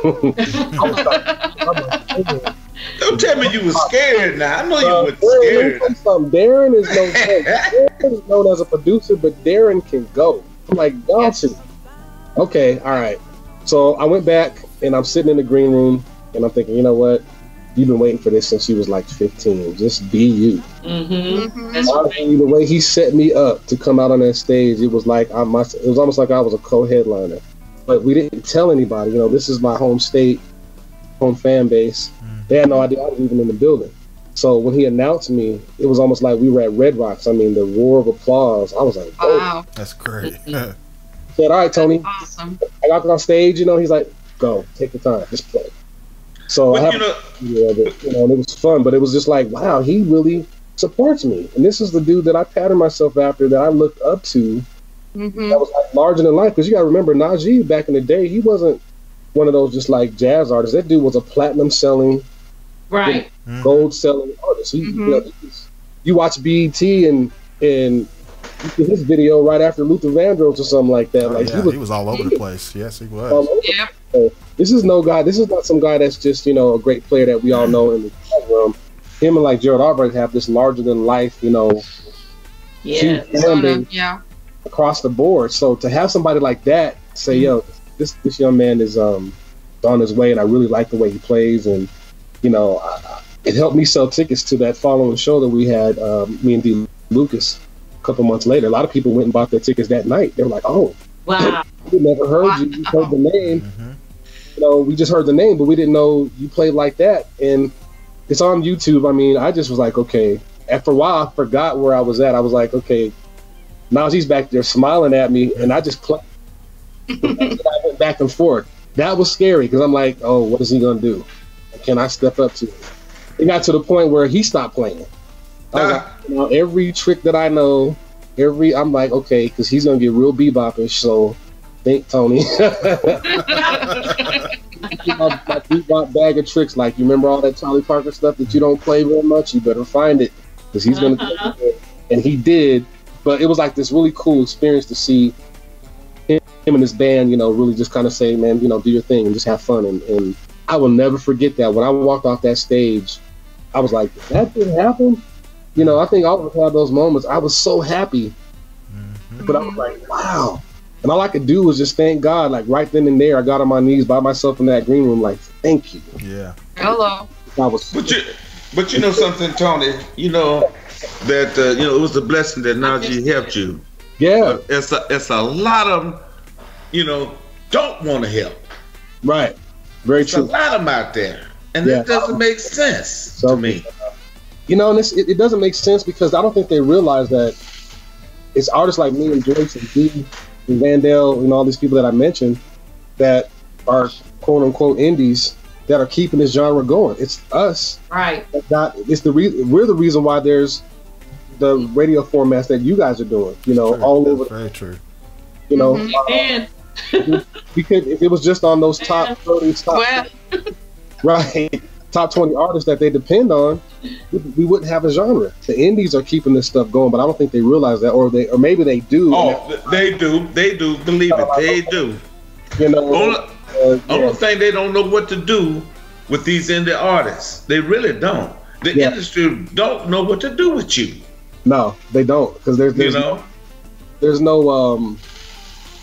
Don't tell me you was scared now. I know you were Darren, scared. Darren is Darren is known as a producer, but Darren can go. I'm like, Johnson. Okay, all right. So I went back and I'm sitting in the green room and I'm thinking, you know what? You've been waiting for this since you was like 15. Just be you. That's right. The way he set me up to come out on that stage, it was like it was almost like I was a co-headliner. But we didn't tell anybody. You know, this is my home state, home fan base. They had no idea I was even in the building. So when he announced me, it was almost like we were at Red Rocks. I mean, the roar of applause. I was like, "Oh, Wow. That's great. said, all right, Tony." Awesome. I got on stage. You know, he's like, "Go, take the time, just play." So But I have a video of it, and it was fun. But it was just like, wow, he really supports me. And this is the dude that I patterned myself after, that I looked up to. That was like larger than life. Because you got to remember, Najee back in the day, he wasn't one of those just like jazz artists. That dude was a platinum selling, Right. gold selling artist. You watch BET and his video right after Luther Vandross or something like that. Oh, like yeah, he was all over the place. Yes, he was. Yep. So this is not some guy that's just, you know, a great player that we all know in the jazz room. Him and like Gerald Albright have this larger than life, you know, Yeah. fan base Yeah. across the board. So to have somebody like that say, yo, this young man is on his way, and I really like the way he plays, and you know, it helped me sell tickets to that following show that we had, me and D. Lucas, a couple months later. A lot of people went and bought their tickets that night. They were like, "Oh, Wow. we never heard you. We heard the name. You know, we just heard the name, but we didn't know you played like that." And it's on YouTube. I mean, I just was like, okay. After a while, I forgot where I was at. I was like, okay, now he's back there smiling at me, and I just played. I went back and forth. That was scary because I'm like, oh, what is he gonna do? Can I step up to it? It got to the point where he stopped playing. I was like, you know, every trick that I know, I'm like, okay, because he's gonna get real bebop-ish. So, think, Tony. My bebop bag of tricks, like you remember all that Charlie Parker stuff that you don't play very much. You better find it because he's gonna. And he did, but it was like this really cool experience to see him and his band, you know, really just kind of say, man, you know, do your thing and just have fun. And I will never forget that. When I walked off that stage, I was like, that didn't happen. You know, I think all of us had those moments. I was so happy, but I was like, wow. And all I could do was just thank God. Like right then and there, I got on my knees by myself in that green room, like, thank you. Yeah. Hello. I was. But you know something, Tony. You know that you know it was a blessing that Najee helped you. Yeah. It's a lot of them, you know, don't want to help. Right. Very There's true. a lot of them out there, and that doesn't make sense to me. You know, and it doesn't make sense because I don't think they realize that it's artists like me and Joyce and D and Vandell and all these people that I mentioned that are quote unquote indies that are keeping this genre going. It's us. Right. It's the reason. We're the reason why there's the radio formats that you guys are doing. You know, all over. Very true. You know, And because if it was just on those top 30, right, top 20 artists that they depend on, we wouldn't have a genre. The indies are keeping this stuff going, but I don't think they realize that, or maybe they do. Oh, they do. Believe it, they do. You know, only thing they don't know what to do with these indie artists. They really don't. The industry don't know what to do with you. No, they don't, because there's no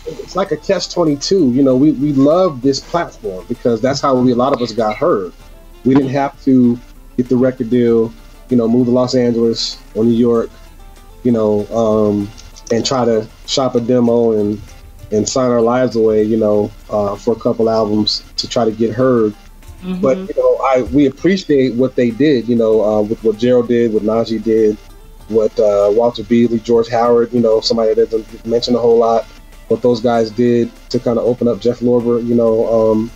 it's like a catch-22. You know, we love this platform because that's how a lot of us got heard. We didn't have to get the record deal, you know, move to Los Angeles or New York, you know, and try to shop a demo and sign our lives away, you know, for a couple albums to try to get heard. But you know, we appreciate what they did, you know, with what Gerald did, what Najee did, what Walter Beasley, George Howard, you know, somebody that doesn't mention a whole lot, what those guys did to kind of open up Jeff Lorber, you know, and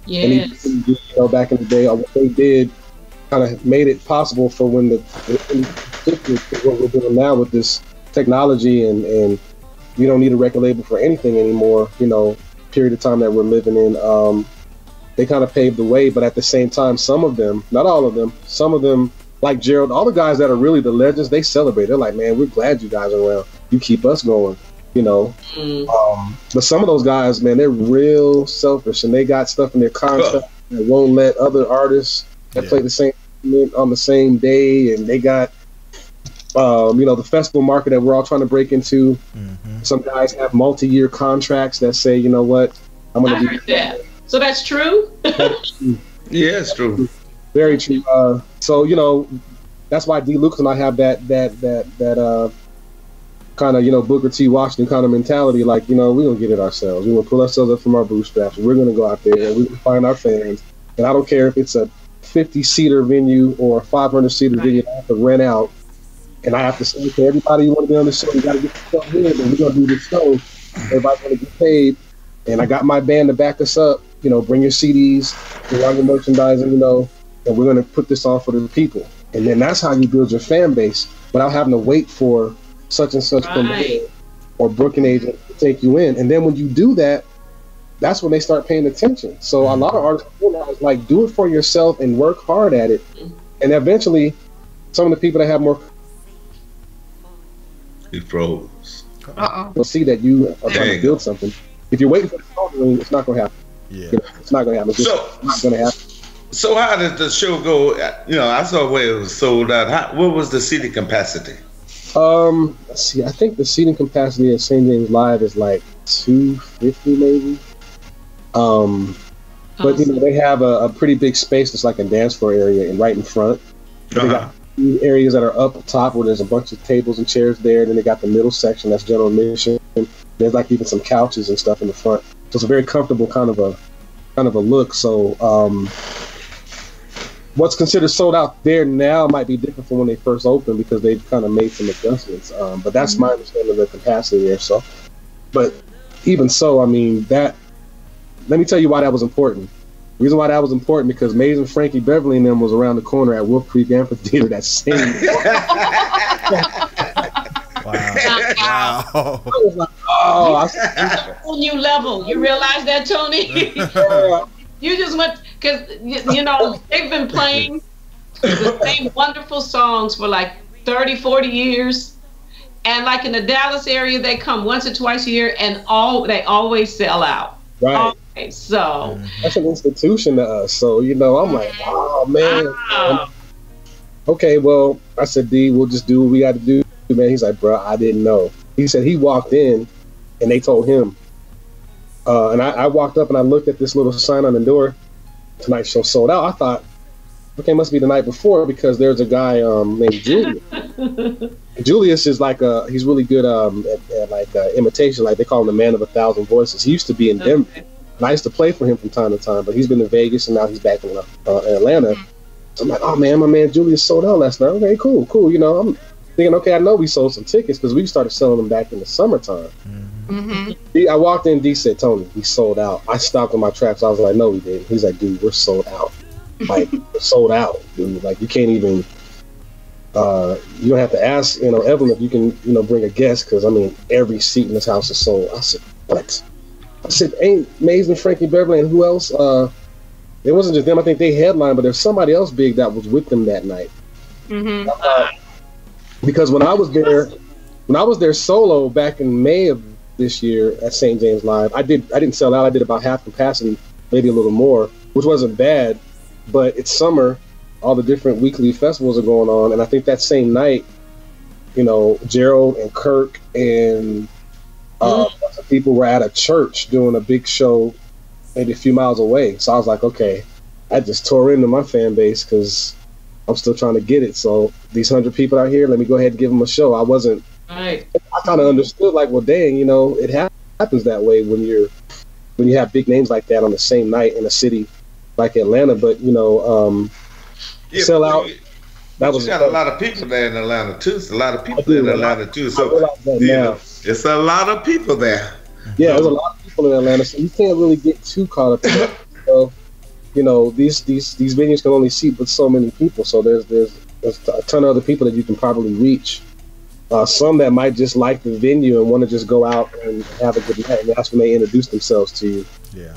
he, you know, back in the day, what they did kind of made it possible for when what we're doing now with this technology and you don't need a record label for anything anymore, you know, period of time that we're living in. They kind of paved the way, but at the same time, some of them, not all of them, some of them, like Gerald, all the guys that are really the legends, they celebrate. They're like, man, we're glad you guys are around. You keep us going, you know. But some of those guys, man, they're real selfish, and they got stuff in their contract that won't let other artists that play the same on the same day, and they got the festival market that we're all trying to break into. Some guys have multi-year contracts that say, you know what, I'm going to heard that. So that's true? Yeah, it's true. Very true. So that's why D. Lucas and I have that kind of Booker T. Washington kind of mentality. Like, we're gonna get it ourselves. We're gonna pull ourselves up from our bootstraps. We're gonna go out there and we're gonna find our fans. And I don't care if it's a 50-seater venue or a 500-seater venue I have to rent out. And I have to say to everybody, you want to be on the show, you got to get yourself in, and we're going to do this show. Everybody's going to get paid. And I got my band to back us up. Bring your CDs, bring all your merchandising, and we're going to put this on for the people. And then that's how you build your fan base without having to wait for such and such promoter or booking agent to take you in. And then when you do that, that's when they start paying attention. So a lot of artists realize, like, do it for yourself and work hard at it. And eventually, some of the people that have more... He froze. They'll see that you are trying to build something. If you're waiting for the phone to ring, it's not going to happen. Yeah. It's not going to happen. It's not going to happen. So how did the show go? I saw where it was sold out. What was the seating capacity? Let's see. I think the seating capacity at St. James Live is like 250 maybe. But they have a pretty big space that's like a dance floor area and right in front. They got areas that are up top where there's a bunch of tables and chairs there. Then they got the middle section that's general admission. There's like even some couches and stuff in the front. So it's a very comfortable kind of a look. So what's considered sold out there now might be different from when they first opened because they've kind of made some adjustments. But that's my understanding of the capacity there. So, but even so, I mean that. Let me tell you why that was important. The reason why that was important because Maze and Frankie Beverly and them was around the corner at Wolf Creek Amphitheater that same Wow. I was like, a whole new level. You realize that, Tony? You just went, because, they've been playing the same wonderful songs for like 30, 40 years. And like in the Dallas area, they come once or twice a year and they always sell out. Right. Always. So that's an institution to us. So, I'm like, oh, man. Okay, well, I said, D, we'll just do what we got to do, man. He's like, bro, I didn't know. He said he walked in and they told him. And I walked up and I looked at this little sign on the door. Tonight's show sold out. I thought, okay, must be the night before because there's a guy named Julius. Julius is like he's really good at imitation. Like they call him the man of 1,000 voices. He used to be in Denver. And I used to play for him from time to time, but he's been in Vegas and now he's back in Atlanta. So I'm like, oh man, my man Julius sold out last night. Okay, cool. I'm thinking, okay, I know we sold some tickets because we started selling them back in the summertime. I walked in, D said, Tony, we sold out. I stopped in my tracks. I was like, no, we didn't. He's like, dude, we're sold out. Like, we're sold out, dude. Like, you can't even, you don't have to ask, Evelyn if you can, bring a guest because, I mean, every seat in this house is sold. I said, what? I said, ain't Maze and Frankie Beverly and who else? It wasn't just them. I think they headlined, but there's somebody else big that was with them that night. Because when I was there solo back in May of this year at St. James Live, I didn't sell out. I did about half capacity, maybe a little more, which wasn't bad. But it's summer, all the different weekly festivals are going on, and I think that same night, Gerald and Kirk and people were at a church doing a big show, maybe a few miles away. So I was like, okay, I just tore into my fan base because I'm still trying to get it. So these 100 people out here, let me go ahead and give them a show. I kind of understood, like, well, dang, it happens that way when you have big names like that on the same night in a city like Atlanta. But sell out. That was got a lot of people there in Atlanta too. It's a lot of people in Atlanta too. So it's a lot of people there. Yeah, there's a lot of people in Atlanta, so you can't really get too caught up in that. So, these venues can only seat but so many people. So there's a ton of other people that you can probably reach. Some that might just like the venue and want to just go out and have a good night, and that's when they introduce themselves to you. Yeah.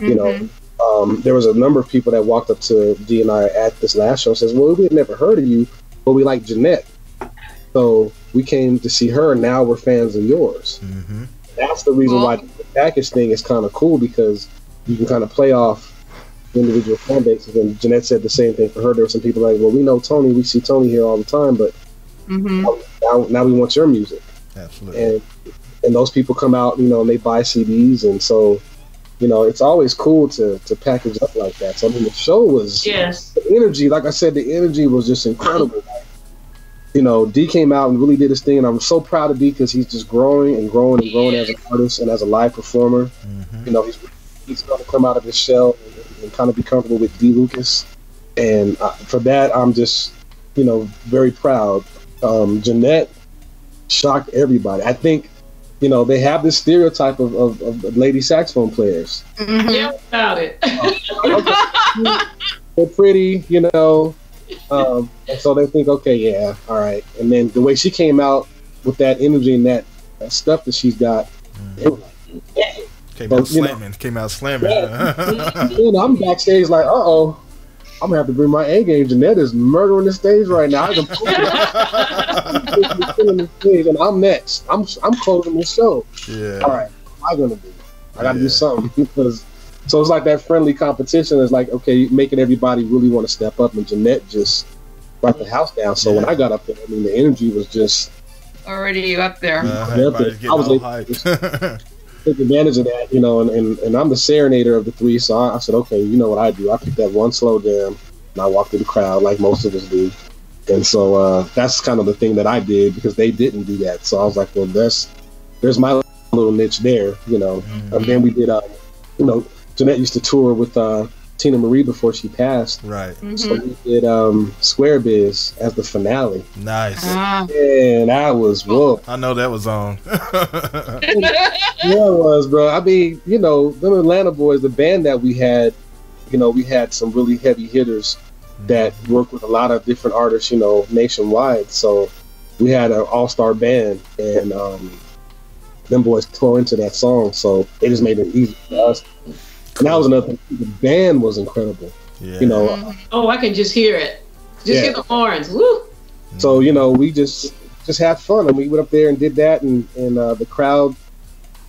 There was a number of people that walked up to Dee and I at this last show and says, well, we had never heard of you, but we like Jeanette. So we came to see her, and now we're fans of yours. That's the reason why the package thing is kind of cool, because you can kind of play off individual fan bases. And Jeanette said the same thing for her. There were some people like, well, we know Tony, we see Tony here all the time, but now we want your music. Absolutely. And those people come out, you know, and they buy CDs, and so, you know, it's always cool to package up like that. So I mean, the show was the energy. Like I said, the energy was just incredible. Like, you know, D came out and really did his thing, and I'm so proud of D because he's just growing and growing and growing as an artist and as a live performer. You know, he's going to come out of his shell and kind of be comfortable with D Lucas, and for that, I'm just, you know, very proud. Jeanette shocked everybody. I think, you know, they have this stereotype of lady saxophone players. Yeah, about it. They're pretty, you know, and so they think, okay, yeah, all right. And then the way she came out with that energy and that stuff that she's got, it was like, came out slamming. Yeah. You know, I'm backstage like, uh-oh, I'm gonna have to bring my A game. Jeanette is murdering the stage right now. I'm killing the stage, and I'm next. I'm closing the show. Yeah. All right, what am I gonna do? I gotta do something because. So it's like that friendly competition. It's like, okay, making everybody really want to step up, and Jeanette just brought the house down. So when I got up there, I mean, the energy was just already up there. I was able to take advantage of that, you know, and I'm the serenader of the three, so I said, okay, you know what I do? I pick that one slow jam, and I walk through the crowd like most of us do. And so that's kind of the thing that I did because they didn't do that. So I was like, well, there's my little niche there, you know. And then we did, you know, Jeanette used to tour with Tina Marie before she passed. Right. So we did Square Biz as the finale. Nice. And that was, whoa. I know that was on. Yeah, it was, bro. I mean, you know, them Atlanta boys, the band that we had, you know, we had some really heavy hitters that worked with a lot of different artists, you know, nationwide. So we had an all-star band, and them boys tore into that song, so they just made it easy for us. And that was another thing. The band was incredible. Yeah. You know. Oh, I can just hear it. Just hear the horns. Woo! So, you know, we just had fun, and we went up there and did that, and the crowd,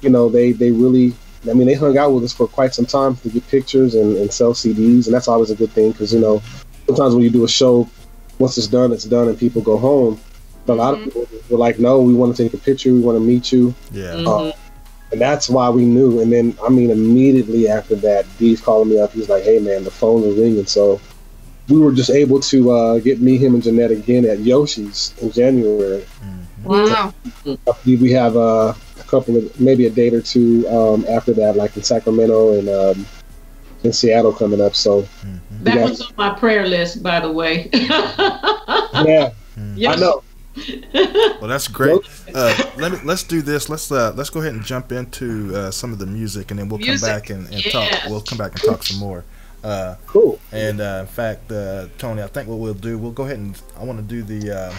you know, they really, I mean, they hung out with us for quite some time to get pictures and sell CDs, and that's always a good thing because, you know, sometimes when you do a show, once it's done, and people go home. But a lot of people were like, no, we want to take a picture, we want to meet you. Yeah. And that's why we knew. And then, I mean, immediately after that, Dee's calling me up. He's like, hey, man, the phones are ringing. So we were just able to get me, him, and Jeanette again at Yoshi's in January. Wow. I believe we have a couple of, maybe a date or two after that, like in Sacramento and in Seattle coming up. So that was on my prayer list, by the way. Yeah, I know. Well, that's great. Let's do this. Let's go ahead and jump into some of the music, and then we'll come back and talk. We'll come back and talk some more. Cool. And in fact, Tony, I think what we'll do, we'll go ahead and I want to do the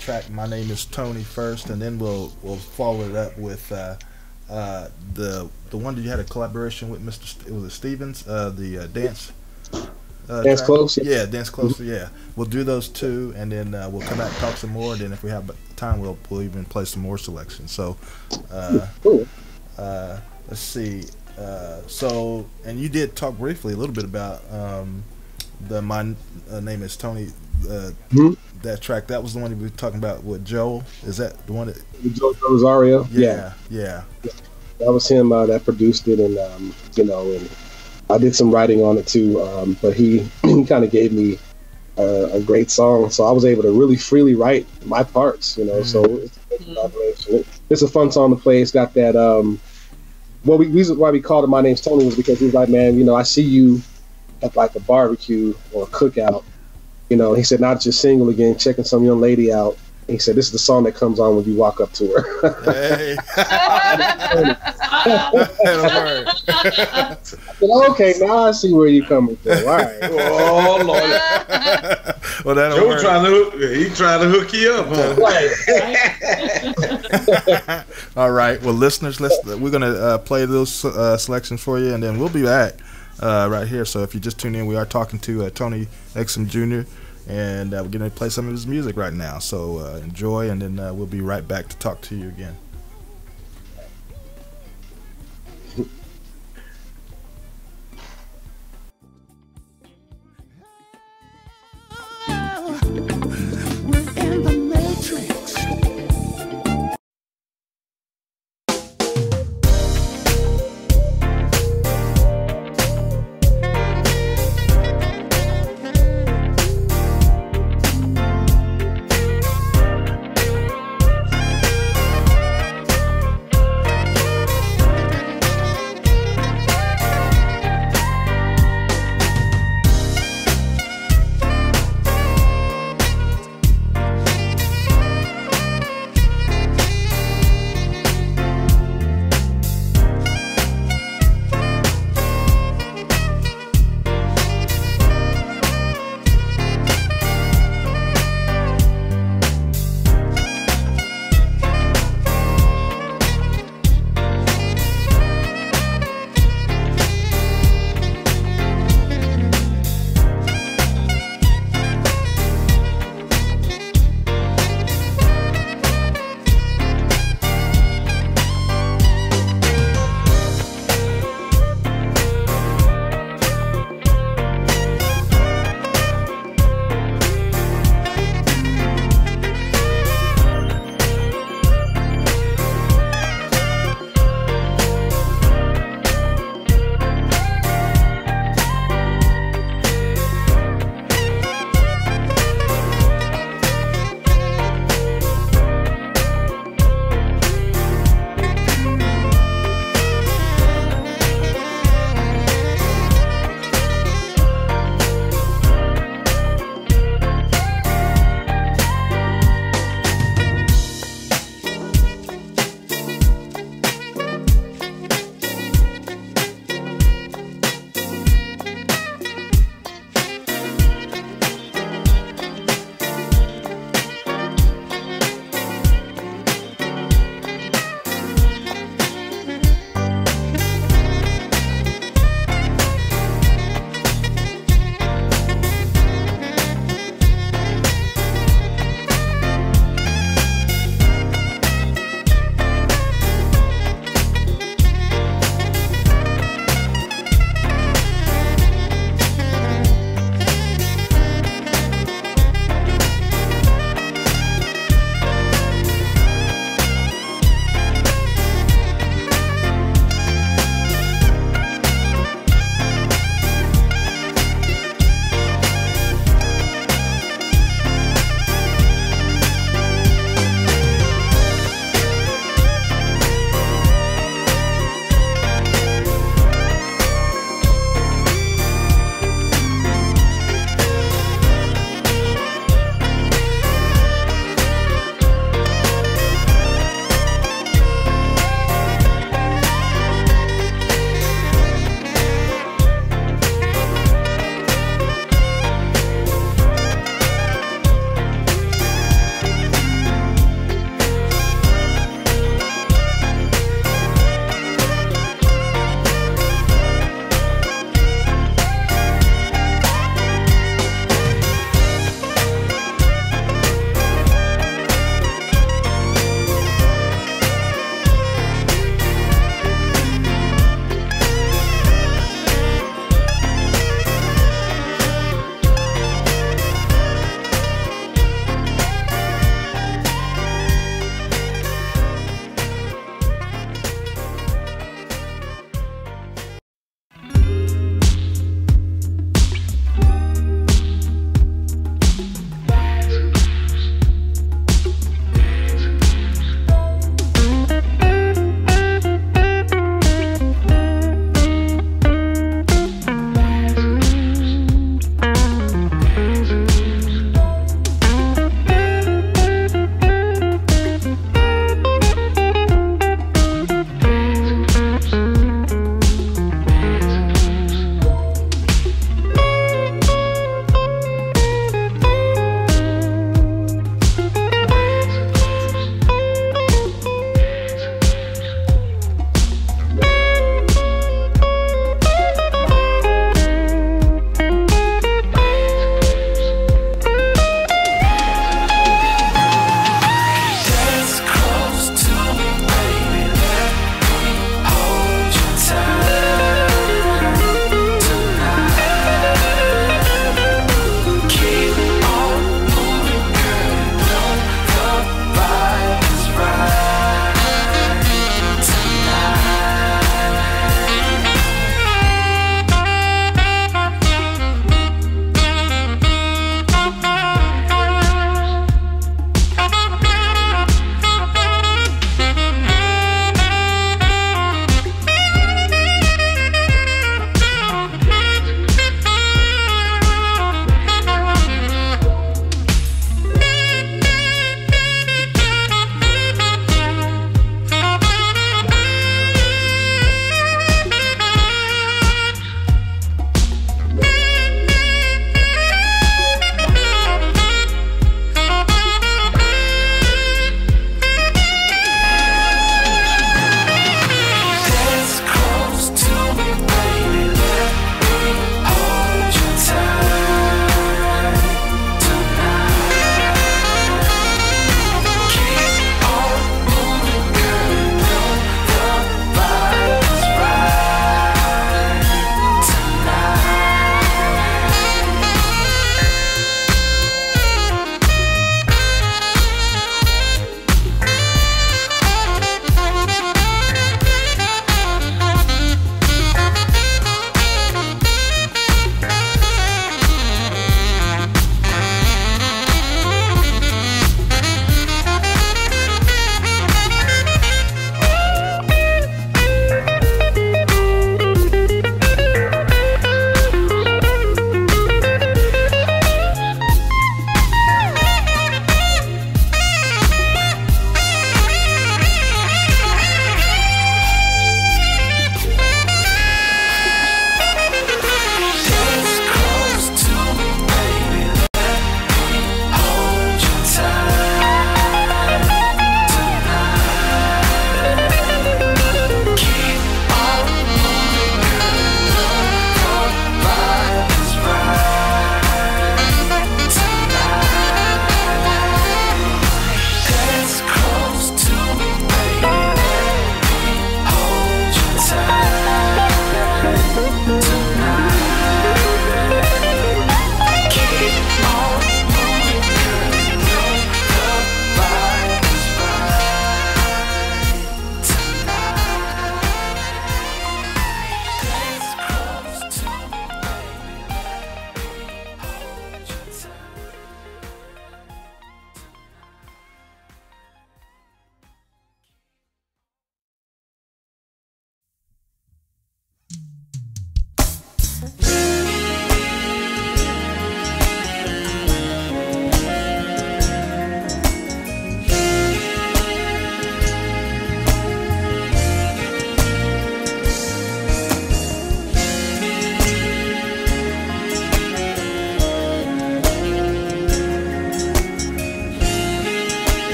track "My Name Is Tony" first, and then we'll follow it up with the one that you had a collaboration with Mr. Was it Stevens? The dance. Dance Close? Yeah, Dance Close. Yeah, we'll do those two, and then we'll come back and talk some more. And then if we have time, we'll even play some more selections. So, cool. Let's see. So, and you did talk briefly a little bit about My Name Is Tony. That track, that was the one we were talking about with Joel. Is that the one that Joel Rosario? Yeah. That was him that produced it, and you know, and I did some writing on it too, but he kind of gave me a great song, so I was able to really freely write my parts, you know. So it's a collaboration. It's a fun song to play. It's got that. Reason why we called it "My Name's Tony" was because he was like, man, you know, I see you at like a barbecue or a cookout, you know. He said, not just single again, checking some young lady out. And he said, this is the song that comes on when you walk up to her. Hey. I said, okay, now I see where you're coming from. All right. Oh, Lord. Well, that'll Joe work. he's trying to hook you up, huh? All right. Well, listeners, we're gonna play those selections for you, and then we'll be back right here. So if you just tune in, we are talking to Tony Exum Jr. And we're going to play some of his music right now. So enjoy, and then we'll be right back to talk to you again.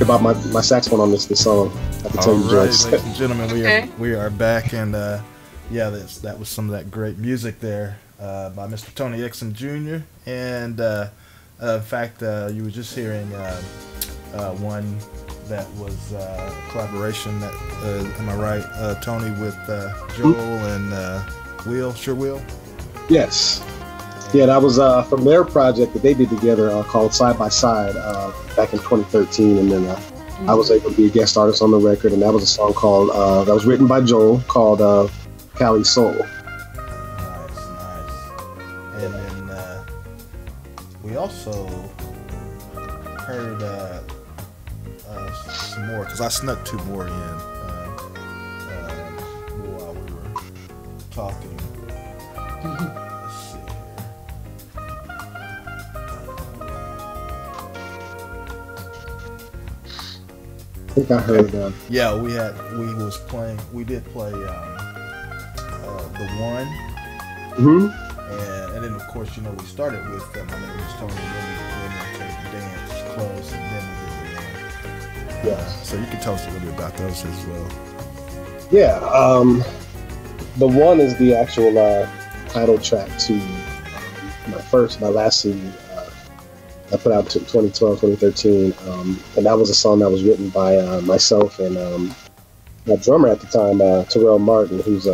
about my saxophone on this song. I can tell you, Joyce. Ladies and gentlemen, we are back, and that was some of that great music there by Mr. Tony Exon Jr. And in fact, you were just hearing one that was a collaboration that am I right, Tony, with Joel and Will? Sure, Will. Yes. Yeah, that was from their project that they did together called Side by Side back in 2013, and then I was able to be a guest artist on the record, and that was a song called that was written by Joel called Cali Soul. Nice. And then we also heard some more, because I snuck 2 more in while we were talking. I think I heard. Yeah, we did play The One. And then of course, we started with My Name Is Tony, and then we went into Dance Close, and then we did The One. Yeah. So you can tell us a little bit about those as well. Yeah, The One is the actual title track to my last CD. I put out to 2012, 2013, and that was a song that was written by myself and my drummer at the time, Terrell Martin, who's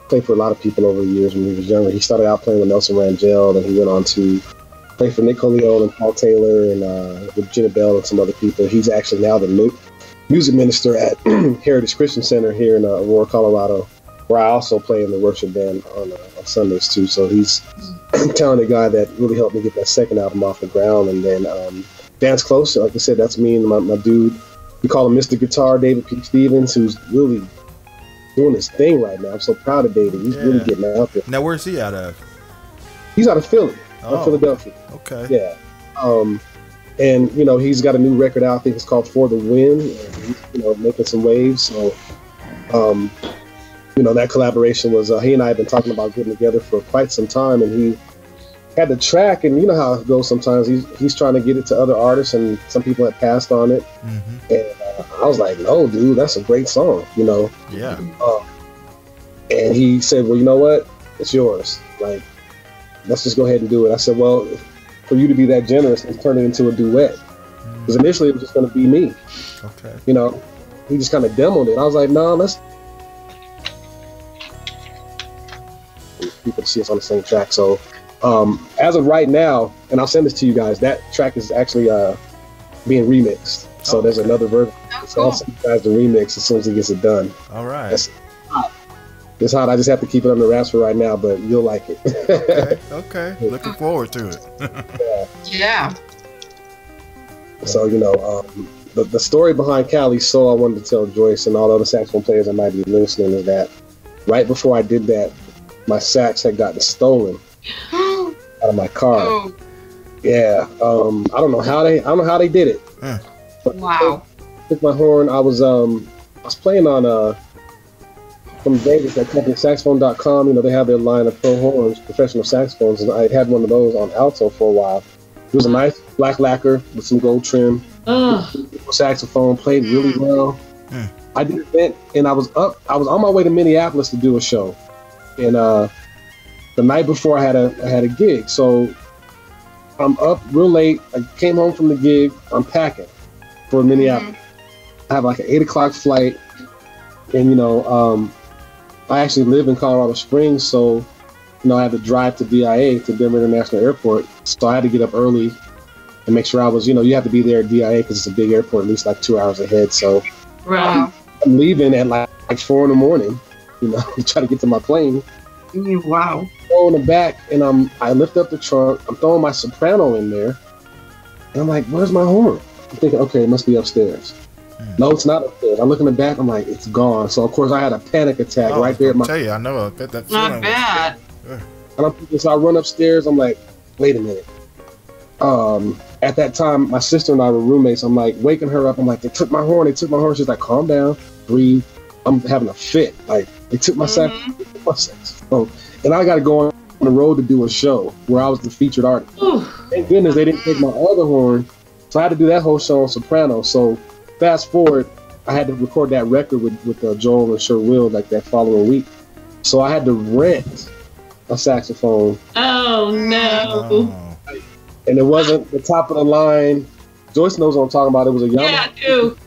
played for a lot of people over the years when he was younger. He started out playing with Nelson Rangel, and he went on to play for Nick Coleone and Paul Taylor and Regina Bell and some other people. He's actually now the music minister at Heritage Christian Center here in Aurora, Colorado, where I also play in the worship band on Sundays too. So he's a talented guy that really helped me get that second album off the ground. And then Dance Close, like I said, that's me and my dude. We call him Mr. Guitar, David P. Stevens, who's really doing his thing right now. I'm so proud of David. He's really getting out there. Now, where's he out of? He's out of Philly, Philadelphia. Okay. Yeah. And he's got a new record out. I think it's called For the Win. And he's, making some waves. So, that collaboration was he and I have been talking about getting together for quite some time, and he had the track, and you know how it goes sometimes. He's trying to get it to other artists, and some people had passed on it. And I was like, no, dude, that's a great song, Yeah. And he said, well, you know what? It's yours. Like, let's just go ahead and do it. I said, well, for you to be that generous, let's turn it into a duet. Because initially it was just going to be me. Okay. He just kind of demoed it. I was like, no, let's people to see us on the same track. So as of right now, and I'll send this to you guys, that track is actually being remixed. So there's another version. So I'll send you guys the remix as soon as he gets it done. All right. It's hot. I just have to keep it under wraps for right now, but you'll like it. Okay. Looking forward to it. Yeah. So, the story behind Cali Soul, I wanted to tell Joyce and all the other saxophone players that might be listening, is that right before I did that, my sax had gotten stolen out of my car. Oh. Yeah. I don't know how they did it. Wow. I took my horn. I was playing on from Vegas at company saxophone.com. They have their line of pro horns, professional saxophones, and I had one of those on alto for a while. It was a nice black lacquer with some gold trim. Saxophone, played really well. I did an event, and I was on my way to Minneapolis to do a show. And the night before I had a gig. So I'm up real late. I came home from the gig. I'm packing for Minneapolis. I have like an 8 o'clock flight. And, I actually live in Colorado Springs, so, I had to drive to DIA, to Denver International Airport. So I had to get up early and make sure I was, you have to be there at DIA because it's a big airport, at least like 2 hours ahead. So Wow. I'm leaving at like 4 in the morning, to try to get to my plane. Wow. Go in the back, and I lift up the trunk. I'm throwing my soprano in there, and I'm like, "Where's my horn?" I'm thinking, okay, it must be upstairs. No, it's not upstairs. I look in the back. I'm like, it's gone. So of course I had a panic attack right there. I tell you, I know that Not bad. And I'm thinking, so I run upstairs. I'm like, wait a minute. At that time, my sister and I were roommates. I'm like waking her up. I'm like, they took my horn. She's like, calm down, breathe. I'm having a fit. Like, they took my saxophone. And I got to go on the road to do a show where I was the featured artist. Thank goodness they didn't take my other horn, So I had to do that whole show on soprano. So fast forward, I had to record that record with Joel and Sure Will like that following week. So I had to rent a saxophone. Oh no! And it wasn't the top of the line. Joyce knows what I'm talking about. It was a Yamaha. Yeah, I do.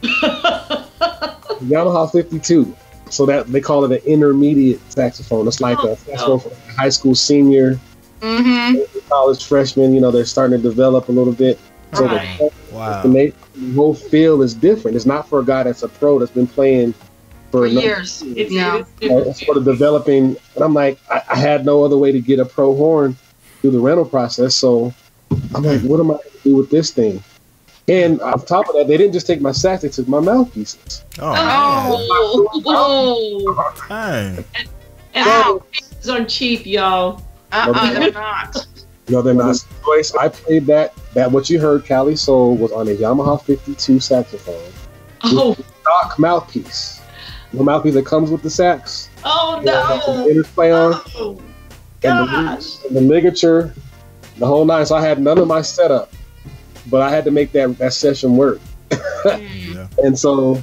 Yamaha 52. So that they call it an intermediate saxophone. It's like a saxophone for a high school senior, college freshman. You know, they're starting to develop a little bit. So the whole feel is different. It's not for a guy that's a pro that's been playing for years. It's sort of developing. And I'm like, I had no other way to get a pro horn through the rental process. So I'm like, what am I going to do with this thing? And on top of that, they didn't just take my sax; they took my mouthpieces. And mouthpieces aren't cheap, y'all. They're not. No, they're not. Joyce, I played that what you heard, Cali Soul, was on a Yamaha 52 saxophone. Stock mouthpiece. The mouthpiece that comes with the sax. Oh no! Interplay on. And the ligature, the whole nine. So I had none of my setup, but I had to make that session work. And so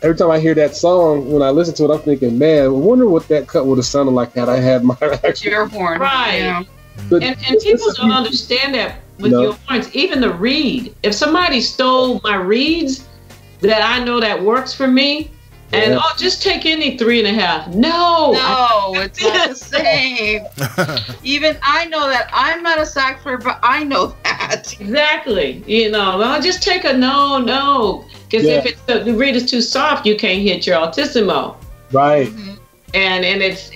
every time I hear that song, when I listen to it, I'm thinking, man, I wonder what that cut would have sounded like had I had my actual ear horn. Right. Yeah. But and people don't understand that with your horns. Even the reed. If somebody stole my reeds that I know that works for me, and just take any 3.5. No, it's not the same. Even I know that. I'm not a sax player, but I know that. Exactly. You know, well, just take a no. Because if the reed is too soft, you can't hit your altissimo. Right. And it's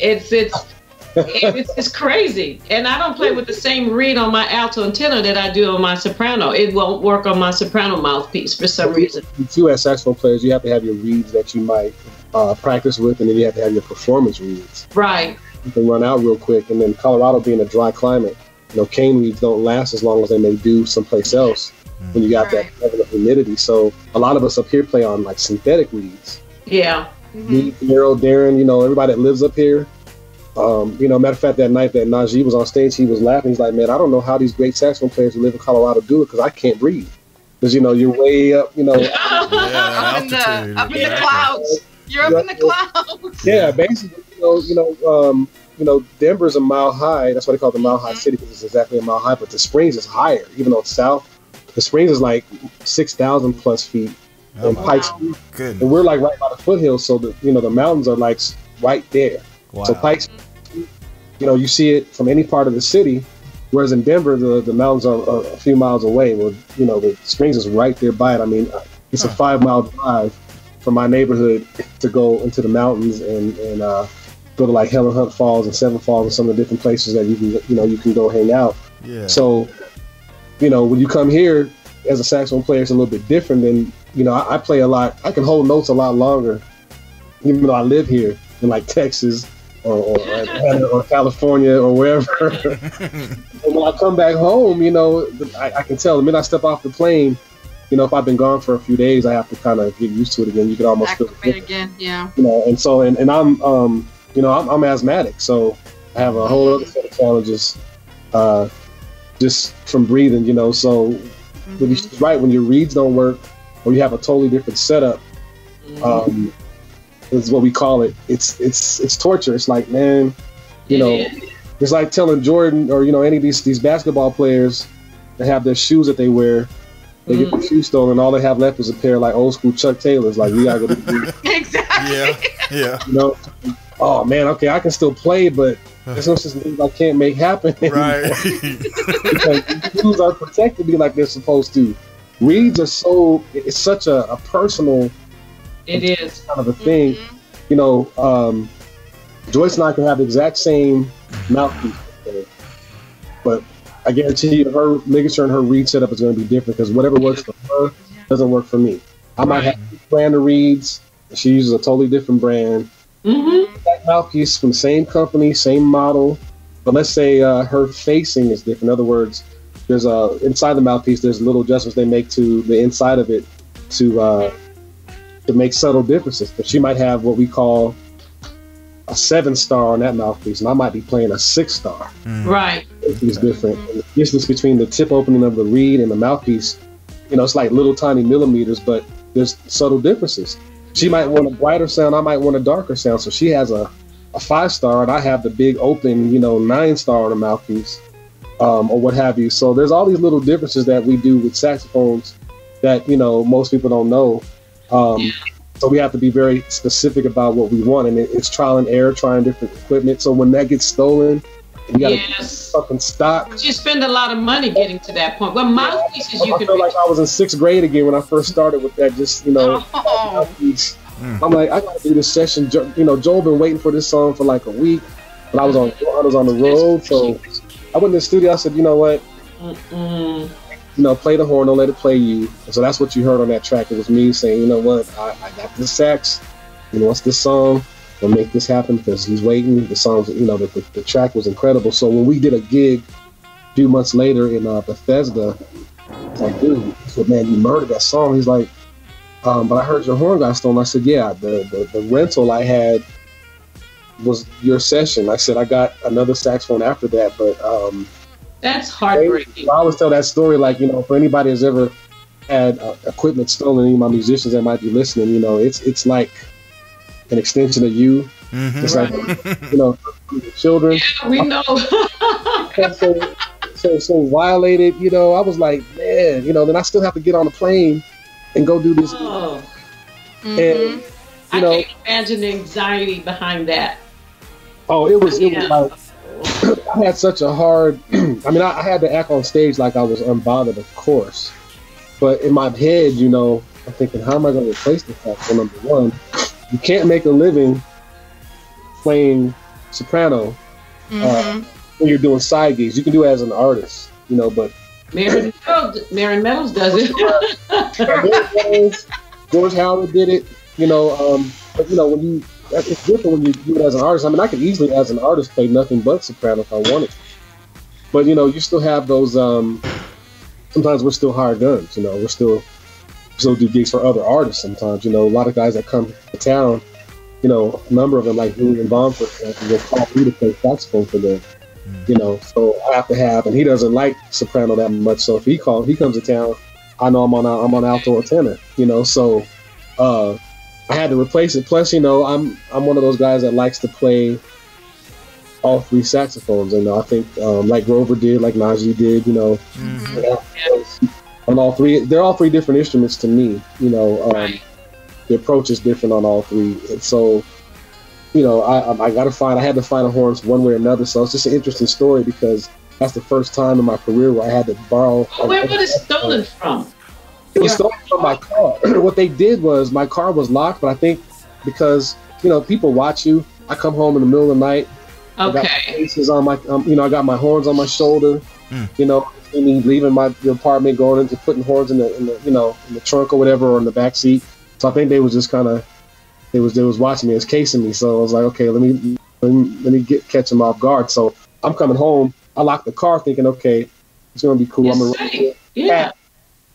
crazy. And I don't play with the same reed on my alto and tenor that I do on my soprano. It won't work on my soprano mouthpiece for some reason. You as saxophone players, you have to have your reeds that you might practice with, and then you have to have your performance reeds. Right. You can run out real quick, and then Colorado being a dry climate, cane reeds don't last as long as they may do someplace else when you got that level of humidity. So a lot of us up here play on like synthetic reeds. Yeah. Me, Daryl, Darren, everybody that lives up here. Matter of fact, that night that Najee was on stage, he was laughing. He's like, man, I don't know how these great saxophone players who live in Colorado do it because I can't breathe. Because, you're way up, up in the clouds. You're up in the clouds. Yeah, basically, Denver's a mile high. That's why they call it the mile high city because it's exactly a mile high. But the Springs is higher, even though it's south. The Springs is like 6,000 plus feet. And Pikes, and we're like right by the foothills. So the mountains are like right there. Wow. So Pikes, you see it from any part of the city, whereas in Denver, the mountains are a few miles away. Well, the Springs is right there by it. I mean, it's a 5-mile drive from my neighborhood to go into the mountains and go to like Helen Hunt Falls and Seven Falls and some of the different places that you can go hang out. Yeah. So, when you come here as a saxophone player, it's a little bit different than, I play a lot. I can hold notes a lot longer, even though I live here in like Texas or California or wherever. And when I come back home, I can tell the minute I step off the plane, if I've been gone for a few days, I have to kind of get used to it again. You can almost feel it again, yeah. And so and I'm I'm asthmatic, so I have a whole other set of challenges just from breathing. So when she's right, when your reeds don't work or you have a totally different setup, is what we call it. It's torture. It's like, man, it's like telling Jordan or any of these basketball players that have their shoes that they wear, they get their shoes stolen, all they have left is a pair of like old school Chuck Taylors. Like, we gotta go to exactly. Yeah. Oh man, okay, I can still play, but there's no such thing I can't make happen. Right. Because shoes are protected me like they're supposed to. Reeds are it's such a personal. It is kind of a thing. Joyce and I can have the exact same mouthpiece, but I guarantee you her ligature and her reed setup is going to be different because whatever works for her doesn't work for me. I might have a brand of reeds, and she uses a totally different brand. That mouthpiece from the same company, same model, but let's say her facing is different. In other words, there's inside the mouthpiece, there's little adjustments they make to the inside of it to make subtle differences. But she might have what we call a 7-star on that mouthpiece, and I might be playing a 6-star. Right. It's different. And the distance between the tip opening of the reed and the mouthpiece it's like little tiny millimeters, but there's subtle differences. She might want a brighter sound, I might want a darker sound. So she has a 5-star, and I have the big open, 9-star on the mouthpiece, or what have you. So there's all these little differences that we do with saxophones that most people don't know. So we have to be very specific about what we want, and it's trial and error, trying different equipment. So when that gets stolen, we got to get something stock. But you spend a lot of money getting to that point. Well, mouthpieces I feel like I was in 6th grade again when I first started with that. Just mouthpiece. I'm like, I got to do this session. Joel been waiting for this song for like a week, but I was on the road, so I went in the studio. I said, you know what? Play the horn, don't let it play you. And so that's what you heard on that track. It was me saying, you know what, I got this sax. What's this song? We'll make this happen because he's waiting. The song, the track was incredible. So when we did a gig a few months later in Bethesda, I was like, dude, I said, man, you murdered that song. He's like, but I heard your horn got stolen. I said, yeah, the rental I had was your session. I said, I got another saxophone after that, but that's heartbreaking. I always tell that story, like, for anybody who's ever had equipment stolen, any of my musicians that might be listening, it's like an extension of you. Mm-hmm. It's like, children. Yeah, we know. so violated, I was like, man, then I still have to get on a plane and go do this. Oh. And, I can't imagine the anxiety behind that. Oh, it was like, I had such a hard, I had to act on stage like I was unbothered, of course. But in my head, I'm thinking, how am I going to replace the fact that, number one, you can't make a living playing soprano when you're doing side gigs. You can do it as an artist, but... Mary Meadows does it. George Howard did it, but, when it's different when you do it as an artist. I could easily, as an artist, play nothing but soprano if I wanted to. But, you still have those, sometimes we're still hired guns, we're still do gigs for other artists sometimes. A lot of guys that come to town, a number of them, like Julian and Vaughn, for example, will call me to play saxophone for them. So I have to have, and he doesn't like soprano that much. So if he comes to town, I know I'm on alto or tenor, so I had to replace it. Plus, I'm one of those guys that likes to play all 3 saxophones, and I think like Grover did, like Najee did, on all 3. They're all 3 different instruments to me. The approach is different on all 3, and so I had to find a horn one way or another. So it's just an interesting story because that's the first time in my career where I had to borrow. Where was it stolen from? It was stolen from my car. What they did was my car was locked, but I think because people watch you. I come home in the middle of the night. Okay. I got cases on my, I got my horns on my shoulder. Me leaving my apartment, going into putting horns in the in the trunk or whatever, or in the back seat. So I think they was just kind of. They was watching me, it was casing me, so I was like, okay, let me catch them off guard. So I'm coming home, I lock the car, thinking, okay, it's gonna be cool. I'm gonna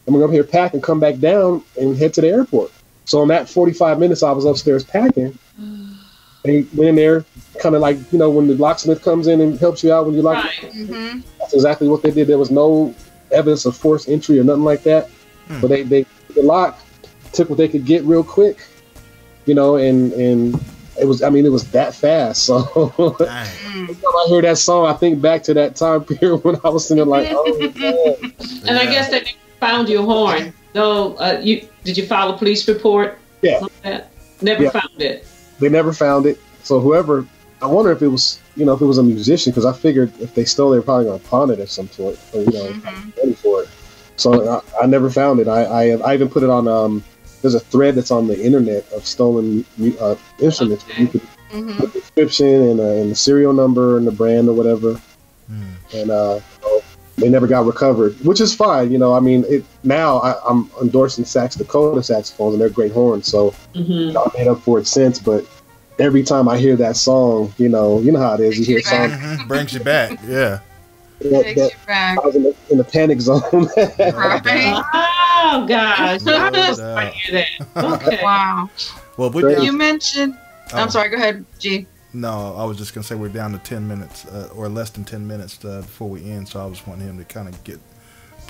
go up here, pack, and come back down and head to the airport. So in that 45 minutes, I was upstairs packing. They went in there, kind of like when the locksmith comes in and helps you out when you lock. Right. That's exactly what they did. There was no evidence of forced entry or nothing like that. But they the lock took what they could get real quick. And it was that fast. So every time I hear that song, I think back to that time period when I was sitting like, oh, man. And I guess they found your horn. Though, did you file a police report? Yeah. Never found it. They never found it. So whoever, I wonder if it was, if it was a musician, because I figured if they stole it, they were probably going to pawn it at some point. Or, ready for it. So I never found it. I even put it on. There's a thread that's on the internet of stolen instruments. Okay. Where you can put the description and the serial number and the brand or whatever. And they never got recovered, which is fine. Now I'm endorsing Sax Dakota saxophones, and they're great horns. So I made up for it since. But every time I hear that song, you know how it is. You hear a song, brings you back. Yeah. Takes you back. I was in the panic zone. Right. Oh gosh, I was to hear that. Okay. Wow. Well, you mentioned. I'm sorry. Go ahead, G. No, I was just gonna say we're down to 10 minutes or less than 10 minutes before we end. So I was wanting him to kind of get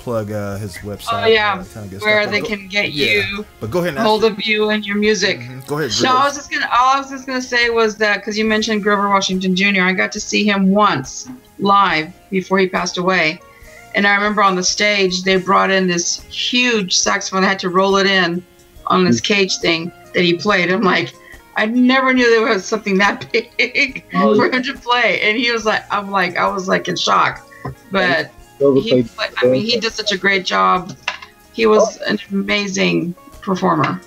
plug his website. Oh yeah, kind of where they can get you, but go ahead and hold of you and your music. Go ahead. No, all I was just gonna say was that because you mentioned Grover Washington Jr., I got to see him once live before he passed away, and I remember on the stage they brought in this huge saxophone. They had to roll it in on this cage thing that he played. I'm like, I never knew there was something that big for him to play, and he was like, I was like in shock, but. He did such a great job. He was an amazing performer.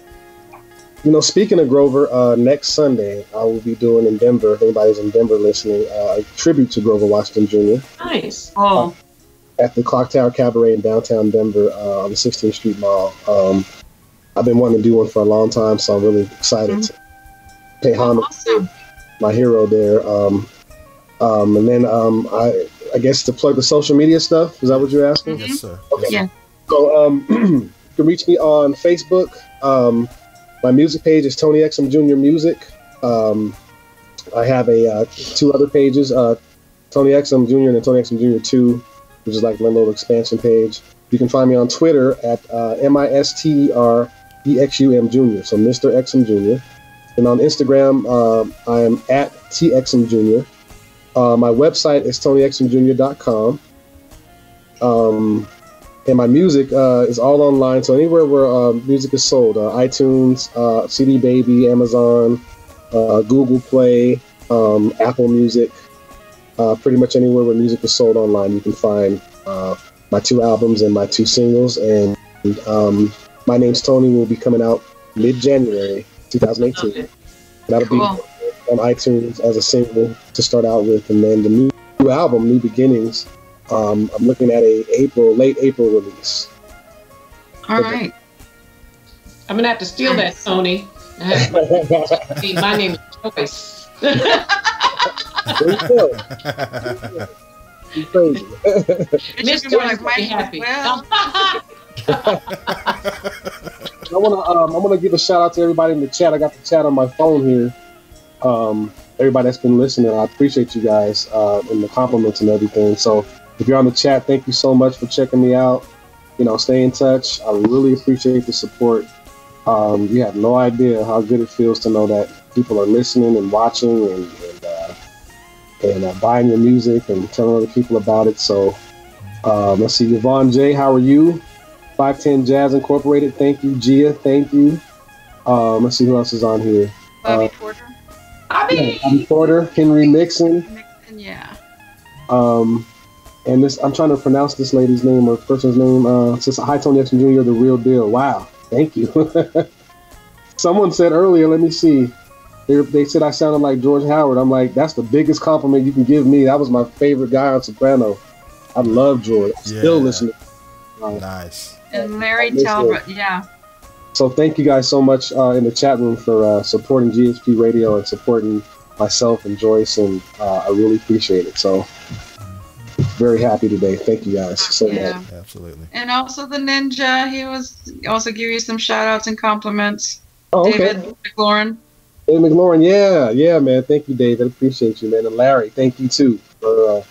You know, speaking of Grover, next Sunday I will be doing in Denver, if anybody's in Denver listening, a tribute to Grover Washington Jr. Nice. At the Clock Tower Cabaret in downtown Denver on the 16th Street Mall. I've been wanting to do one for a long time, so I'm really excited to pay homage to my hero there. And then I guess to plug the social media stuff. Is that what you're asking? Yes, sir. Okay. Yeah. So you can reach me on Facebook. My music page is Tony Exum Jr. Music. I have two other pages, Tony Exum Jr. and Tony Exum Jr. 2, which is like my little expansion page. You can find me on Twitter at MISTEREXUM Jr. So Mr. Exum Jr. And on Instagram, I am at TXM Jr. My website is TonyXMJr.com. And my music is all online. So anywhere where music is sold, iTunes, CD Baby, Amazon, Google Play, Apple Music, pretty much anywhere where music is sold online, you can find my 2 albums and my 2 singles. And My Name's Tony will be coming out mid-January 2018. That'll be on iTunes as a single to start out with, and then the new album, New Beginnings, I'm looking at a late April release. All right. I'm gonna have to steal that, Tony. My name is Joyce. There you go. You're crazy. Miss Joyce will be happy. I want to give a shout out to everybody in the chat. I got the chat on my phone here. Everybody that's been listening, I appreciate you guys and the compliments and everything. So if you're on the chat, thank you so much for checking me out. You know, stay in touch. I really appreciate the support. You have no idea how good it feels to know that people are listening and watching and buying your music and telling other people about it. So let's see, Yvonne J, how are you? 510 Jazz Incorporated, thank you. Gia, thank you. Let's see who else is on here. Bobby Porter. Bobby Porter, Henry Nixon. Yeah. And this, I'm trying to pronounce this lady's name or person's name. It says, hi, Tony Exum Jr., the real deal. Wow, thank you. Someone said earlier, let me see. They said I sounded like George Howard. I'm like, that's the biggest compliment you can give me. That was my favorite guy on soprano. I love George. I still listen to him. Nice. And Larry Talbot, yeah. So thank you guys so much in the chat room for supporting GHP Radio and supporting myself and Joyce, and I really appreciate it. So very happy today. Thank you guys so much. Absolutely. And also the Ninja, he was also give you some shout outs and compliments. Oh, okay. David McLaurin. Hey, McLaurin, yeah, man. Thank you, David. Appreciate you, man. And Larry, thank you too for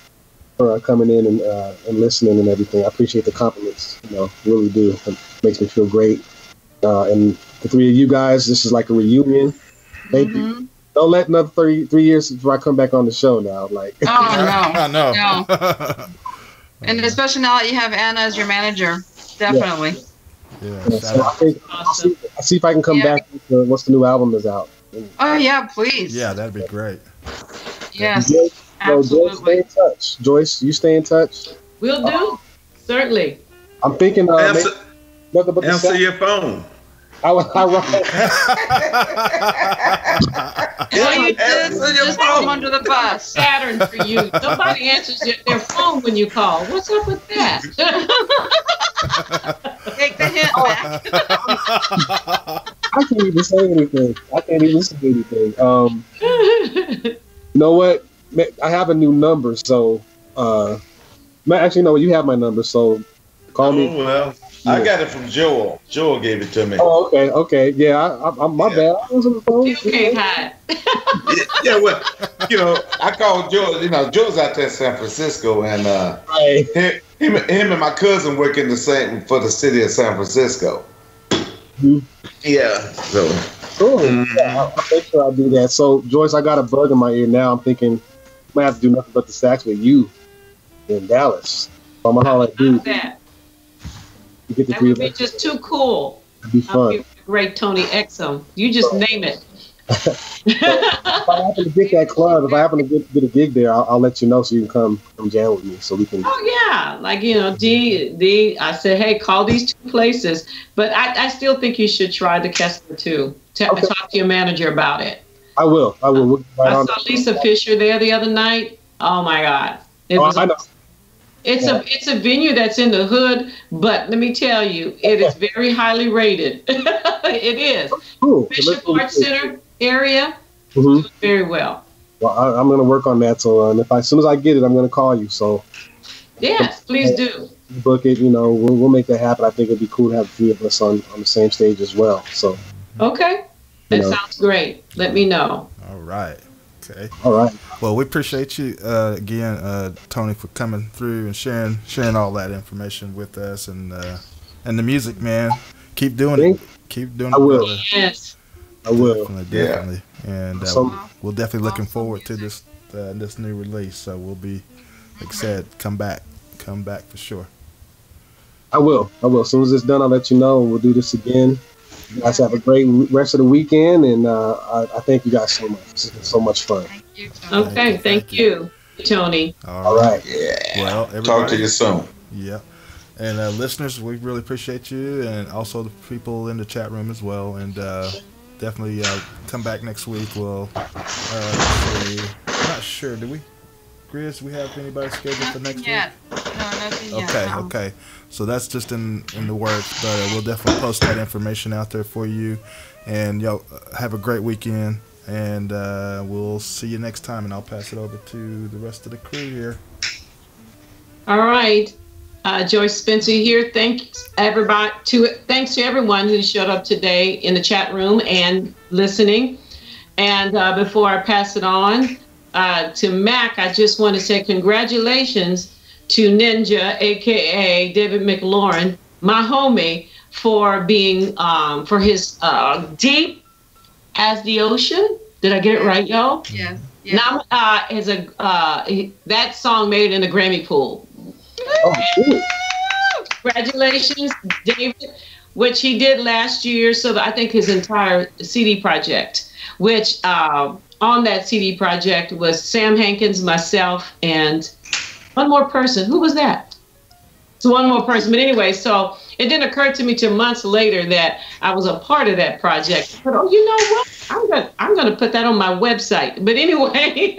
coming in and listening and everything. I appreciate the compliments. You know, really do. It makes me feel great. And the 3 of you guys, this is like a reunion. Thank you. Don't let another 3 years before I come back on the show now. Like, no. And especially now that you have Anna as your manager, definitely. Yeah. So I'll see if I can come back once the new album is out. Oh yeah, please. Yeah, that'd be great. Yes, absolutely. Joyce, stay in touch. Joyce, you stay in touch. Will do. Certainly. I'm thinking. Answer your phone. Well, you just throw them under the bus. Pattern for you. Nobody answers their phone when you call. What's up with that? Take the hint back. I can't even say anything. You know what? I have a new number, so actually, no, you have my number, so call me. Well. Yeah. I got it from Joel. Joel gave it to me. Oh, okay. Yeah, I'm my bad. I was on the phone. You can't hide. Well, I called Joel. Joel's out there in San Francisco, and Him and my cousin work in the same for the city of San Francisco. Yeah. So. Cool. Yeah, I'll make sure I do that. So, Joyce, I got a bug in my ear now. I'm thinking I might have to do nothing but the sax with you in Dallas. So I'm gonna holler at you. That You get the would three be of us. just too cool. It'd be fun. Great Tony Exum. You just name it. If I happen to get that club, if I happen to get a gig there, I'll let you know so you can come jam with me so we can. Oh yeah, like D. I said, hey, call these two places, but I still think you should try the Kessler too. Okay. Talk to your manager about it. I will. We'll get right I on saw that. Lisa Fisher there the other night. Oh my God, I know. It's a venue that's in the hood, but let me tell you, it is very highly rated. It is. Cool. Bishop Arts Center area, Mm-hmm. very well. Well, I'm going to work on that. So, and as soon as I get it, I'm going to call you. So, Yes, please do. book it. We'll make that happen. I think it'd be cool to have the three of us on the same stage as well. So, Okay, that sounds great. Let me know. All right. Okay. all right. Well, we appreciate you again, Tony, for coming through and sharing all that information with us and the music, man. Keep doing it. Keep doing it. I will. brother. Yes. I will. Definitely. And So- we're definitely looking forward to this new release. So we'll be, like I said, come back for sure. I will. As soon as it's done, I'll let you know, and we'll do this again. You guys have a great rest of the weekend, and I thank you guys so much. This has been so much fun. Thank you, Tony. Okay, thank you, Tony. All right. Yeah. Well, Talk everybody- to you soon. Yeah. And listeners, we really appreciate you, and also the people in the chat room as well. And definitely come back next week. We'll see. I'm not sure. Do we, Grizz, we have anybody scheduled for next Yet. week? No, nothing yet. Okay, no. okay. So that's just in the works, but we'll definitely post that information out there for you. And y'all have a great weekend, and we'll see you next time. And I'll pass it over to the rest of the crew here. All right. Joyce Spencer here. Thanks to everyone who showed up today in the chat room and listening. And before I pass it on to Mac, I just want to say congratulations to Ninja, aka David McLaurin, my homie, for being for his Deep as the Ocean. Did I get it right, y'all? Yes. Now, that song made it in the Grammy pool. Oh, cool. Congratulations, David, which he did last year. So I think his entire CD project, which on that CD project was Sam Hankins, myself, and one more person. Who was that? So one more person. But anyway, so it didn't occur to me till months later that I was a part of that project. But oh, you know what? I'm gonna put that on my website. But anyway,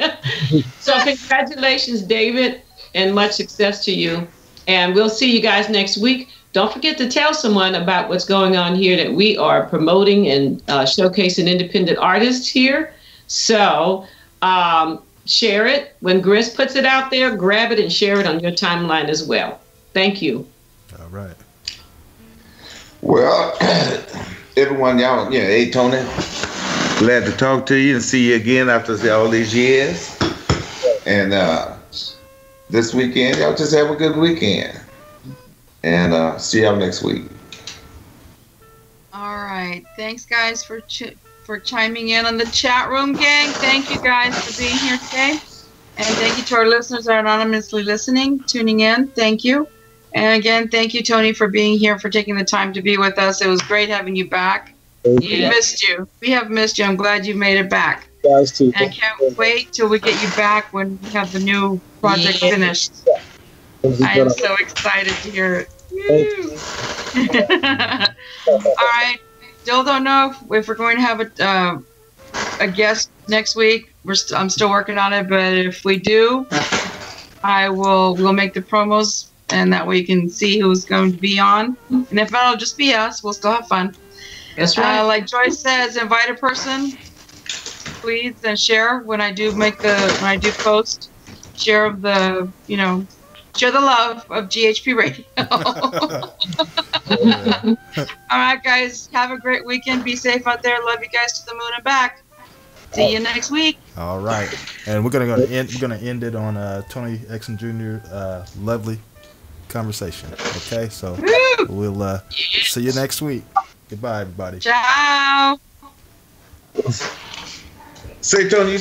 so congratulations, David, and much success to you. And we'll see you guys next week. Don't forget to tell someone about what's going on here, that we are promoting and showcasing independent artists here. So share it. When Grizz puts it out there, grab it and share it on your timeline as well. Thank you. All right. Well, everyone, y'all, hey, Tony, glad to talk to you and see you again after all these years. And this weekend, y'all just have a good weekend. And see y'all next week. All right. Thanks, guys, for chiming in on the chat room, gang. Thank you, guys, for being here today. And thank you to our listeners that are anonymously listening, tuning in. Thank you. And again, thank you, Tony, for being here, for taking the time to be with us. It was great having you back. We missed you. We have missed you. I'm glad you made it back. Guys, too. And I can't wait till we get you back when we have the new project finished. I am so excited to hear it. All right. Still don't know if we're going to have a guest next week. I'm still working on it, but if we do, we'll make the promos, and that way you can see who's going to be on. And if not, it'll just be us. We'll still have fun. That's right. Like Joyce says, invite a person, please, and share when I do post. Share the love of GHP Radio. All right, guys, have a great weekend. Be safe out there. Love you guys to the moon and back. See you next week. All right, and we're gonna end it on Tony Exum Jr. Lovely conversation. Okay, so we'll see you next week. Goodbye, everybody. Ciao. Say, Tony.